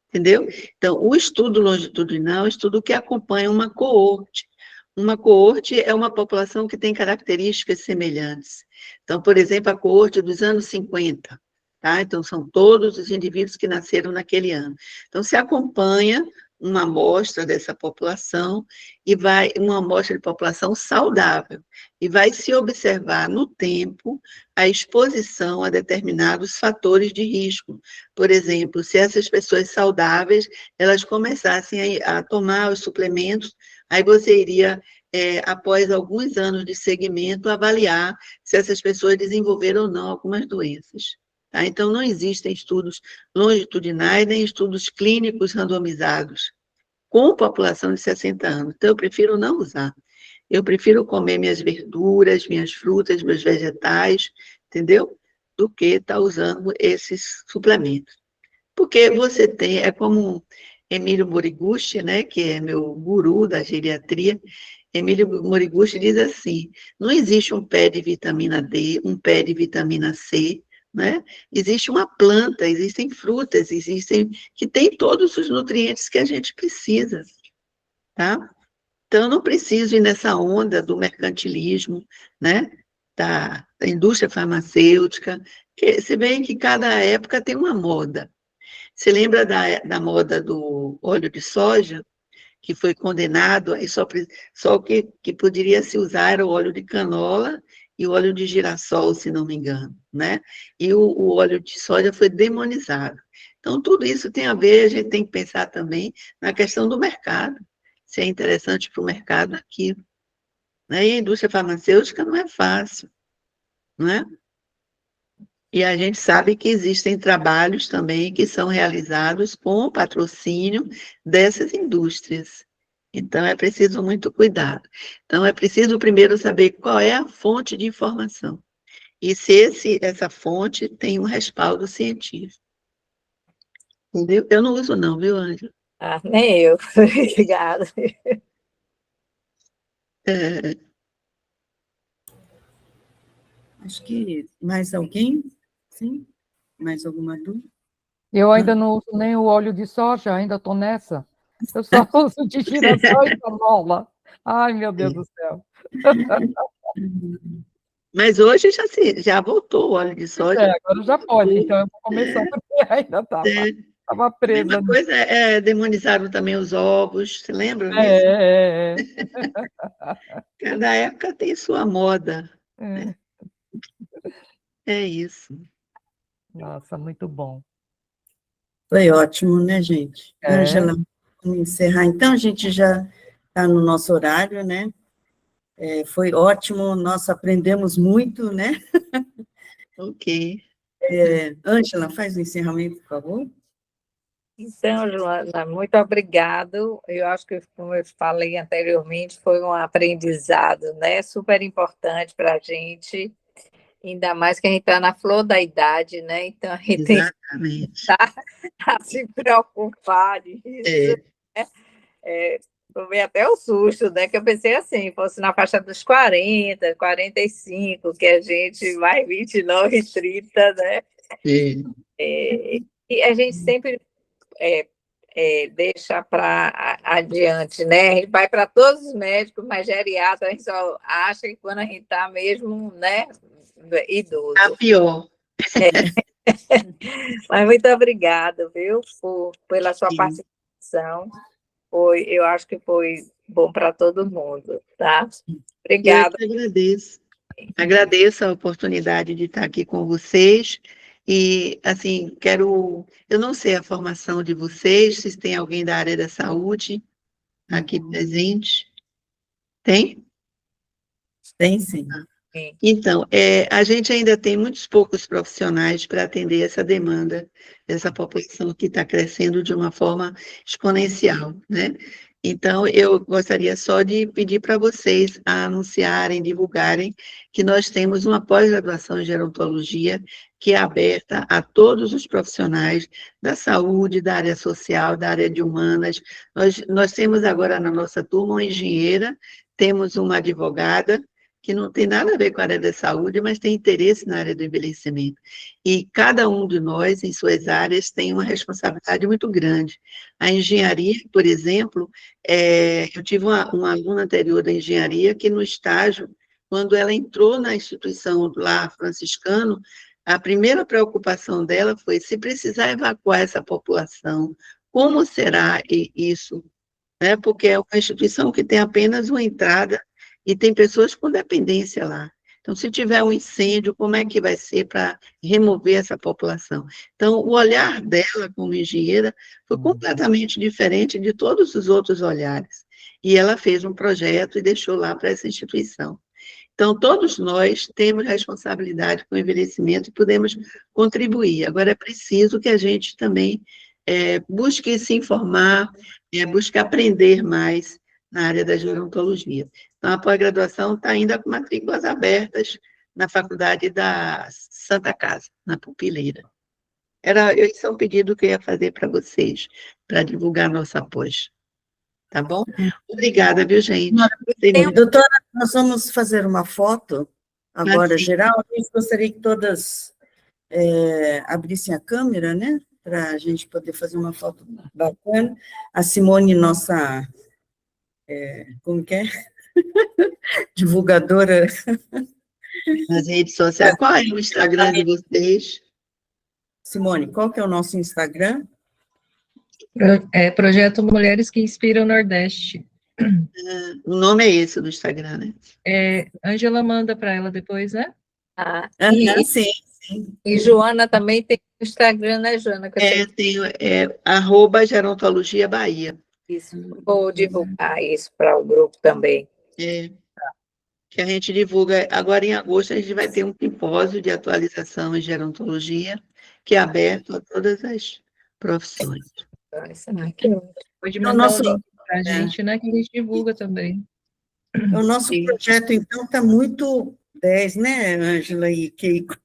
Entendeu? Então, o estudo longitudinal é um estudo que acompanha uma coorte. Uma coorte é uma população que tem características semelhantes. Então, por exemplo, a coorte dos anos 50, tá? Então, são todos os indivíduos que nasceram naquele ano. Então, se acompanha uma amostra dessa população, uma amostra de população saudável, e vai se observar no tempo a exposição a determinados fatores de risco. Por exemplo, se essas pessoas saudáveis, elas começassem a tomar os suplementos, aí você iria, após alguns anos de segmento, avaliar se essas pessoas desenvolveram ou não algumas doenças. Tá? Então, não existem estudos longitudinais, nem estudos clínicos randomizados com população de 60 anos. Então, eu prefiro não usar. Eu prefiro comer minhas verduras, minhas frutas, meus vegetais, entendeu? Do que estar usando esses suplementos. Porque você tem, é como Emílio Moriguchi, né, que é meu guru da geriatria, Emílio Moriguchi diz assim, não existe um pé de vitamina D, um pé de vitamina C, né? Existe uma planta, existem frutas, que tem todos os nutrientes que a gente precisa, tá? Então, eu não preciso ir nessa onda do mercantilismo, né? Da indústria farmacêutica, se bem que cada época tem uma moda. Você lembra da moda do óleo de soja, que foi condenado, aí só o que poderia se usar era o óleo de canola e o óleo de girassol, se não me engano, né? E o óleo de soja foi demonizado. Então, tudo isso tem a ver, a gente tem que pensar também na questão do mercado. se é interessante para o mercado aqui. Né? E a indústria farmacêutica não é fácil, não é? E a gente sabe que existem trabalhos também que são realizados com o patrocínio dessas indústrias. Então, é preciso muito cuidado. Então, é preciso primeiro saber qual é a fonte de informação. E se essa fonte tem um respaldo científico. Entendeu? Eu não uso não, viu, Ângela? Ah, nem eu. Obrigada. É, Acho que mais alguém? Sim? Mais alguma dúvida? Eu ainda não uso nem o óleo de soja, ainda estou nessa. Eu só uso de girassol e canola. Ai, meu Deus do céu. mas hoje já voltou o óleo de soja. Agora já pode, então eu vou começar, porque ainda estava presa. Mesma coisa, demonizaram também os ovos, você lembra disso? É. Cada época tem sua moda. É. É isso. Nossa, muito bom. Foi ótimo, né, gente? É. Ângela, vamos encerrar. Então, a gente já está no nosso horário, né? Foi ótimo, nós aprendemos muito, né? Ok. Ângela, faz o encerramento, por favor. Então, Joana, muito obrigado. Eu acho que, como eu falei anteriormente, foi um aprendizado, né? Super importante para a gente, ainda mais que a gente está na flor da idade, né? Então, a gente tem Exatamente. que se preocupar disso. Tomei até o susto, né? Que eu pensei assim, fosse na faixa dos 40, 45, que a gente vai 29, 30, né? E a gente sempre deixa para adiante, né? A gente vai para todos os médicos, mas geriatra a gente só acha que quando a gente está mesmo, né, idoso. A pior. Mas muito obrigada, viu, pela sua participação. Eu acho que foi bom para todo mundo, tá? Obrigada. Eu que agradeço. Agradeço a oportunidade de estar aqui com vocês. E, assim, eu não sei a formação de vocês, se tem alguém da área da saúde aqui presente. Tem? Tem, sim. Então, a gente ainda tem muitos poucos profissionais para atender essa demanda, dessa população que está crescendo de uma forma exponencial, né? Então, eu gostaria só de pedir para vocês anunciarem, divulgarem, que nós temos uma pós-graduação em gerontologia que é aberta a todos os profissionais da saúde, da área social, da área de humanas. Nós temos agora na nossa turma uma engenheira, temos uma advogada, que não tem nada a ver com a área da saúde, mas tem interesse na área do envelhecimento. E cada um de nós, em suas áreas, tem uma responsabilidade muito grande. A engenharia, por exemplo, eu tive uma aluna anterior da engenharia que no estágio, quando ela entrou na instituição lá franciscano, a primeira preocupação dela foi se precisar evacuar essa população, como será isso? Porque é uma instituição que tem apenas uma entrada e tem pessoas com dependência lá. Então, se tiver um incêndio, como é que vai ser para remover essa população? Então, o olhar dela como engenheira foi completamente diferente de todos os outros olhares. E ela fez um projeto e deixou lá para essa instituição. Então, todos nós temos responsabilidade com o envelhecimento e podemos contribuir. Agora, é preciso que a gente também busque se informar, busque aprender mais na área da gerontologia. Então, a pós-graduação está ainda com matrículas abertas na Faculdade da Santa Casa, na Pupileira. Esse é um pedido que eu ia fazer para vocês, para divulgar nossa pós. Tá bom? Obrigada, viu, gente? Doutora, nós vamos fazer uma foto, agora, geral. Eu gostaria que todas abrissem a câmera, né? Para a gente poder fazer uma foto bacana. A Simone, nossa... como que é? Divulgadora. Nas redes sociais. Qual é o Instagram de vocês? Simone, qual que é o nosso Instagram? Projeto Mulheres que Inspiram o Nordeste. O nome é esse do Instagram, né? Ângela manda para ela depois, né? Sim. E Joana também tem Instagram, né, Joana? Tenho, @gerontologia Bahia. Isso. Vou divulgar isso para o grupo também. Que a gente divulga. Agora, em agosto, a gente vai ter um simpósio de atualização em gerontologia, que é aberto a todas as profissões. Pode O mandar nosso- o link para a gente, né? Que a gente divulga também. O nosso projeto, então, está muito 10, né, Ângela e Keiko?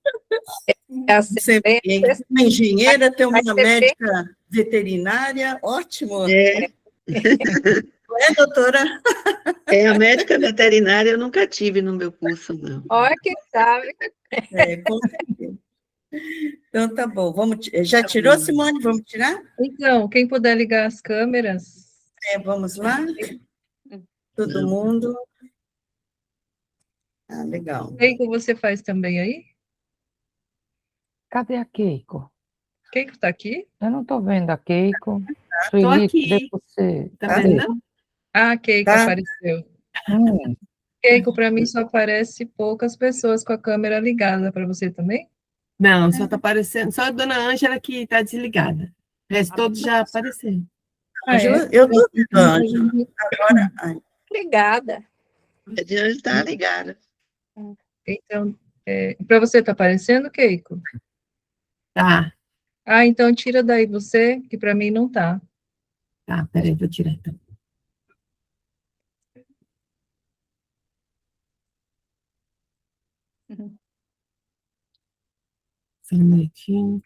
Sempre bem. Uma engenheira, tem uma médica veterinária, ótimo. Não é, doutora? A médica veterinária eu nunca tive no meu curso, não. Olha quem sabe. Com certeza. Então, tá bom. Já tirou, Simone? Vamos tirar? Então, quem puder ligar as câmeras. Vamos lá? Todo mundo. Legal. Keiko, você faz também aí? Cadê a Keiko? Keiko está aqui? Eu não estou vendo a Keiko. Tô Sueli, aqui. cadê você? Tá Cadê? vendo, não? Ah, Keiko Tá. apareceu. Hum, Keiko, para mim só aparece poucas pessoas com a câmera ligada. Para você também? Não, só tá aparecendo. Só a dona Ângela que tá desligada. O resto todos já apareceram. Ângela, eu tô vendo, Ângela. Agora, Obrigada. A Diane está ligada. Então, para você tá aparecendo, Keiko? Tá, Ah, então tira daí você, que para mim não tá. tá, peraí, vou tirar então. Só um minutinho.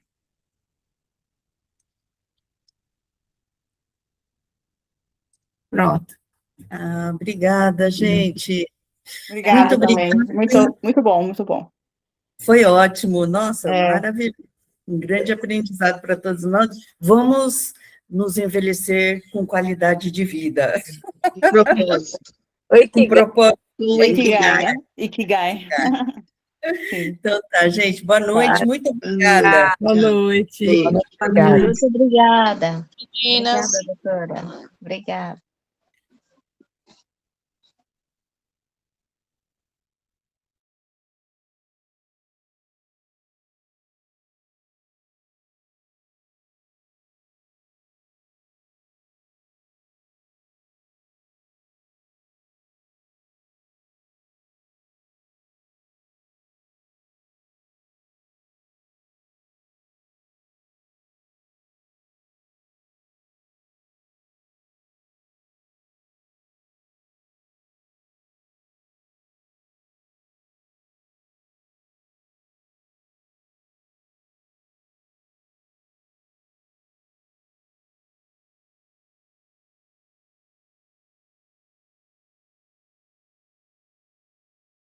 Pronto. obrigada, gente. Obrigada Muito também. Muito bom, muito bom. Foi ótimo. Nossa, É. maravilhoso. Um grande aprendizado para todos nós. Vamos nos envelhecer com qualidade de vida. Propósito. Oi, Com propósito. Ikigai, né? Ikigai. Então tá, gente. Boa noite. Muito obrigada. Boa noite. obrigada. Muito obrigada. Meninas. Obrigada, doutora. Obrigada.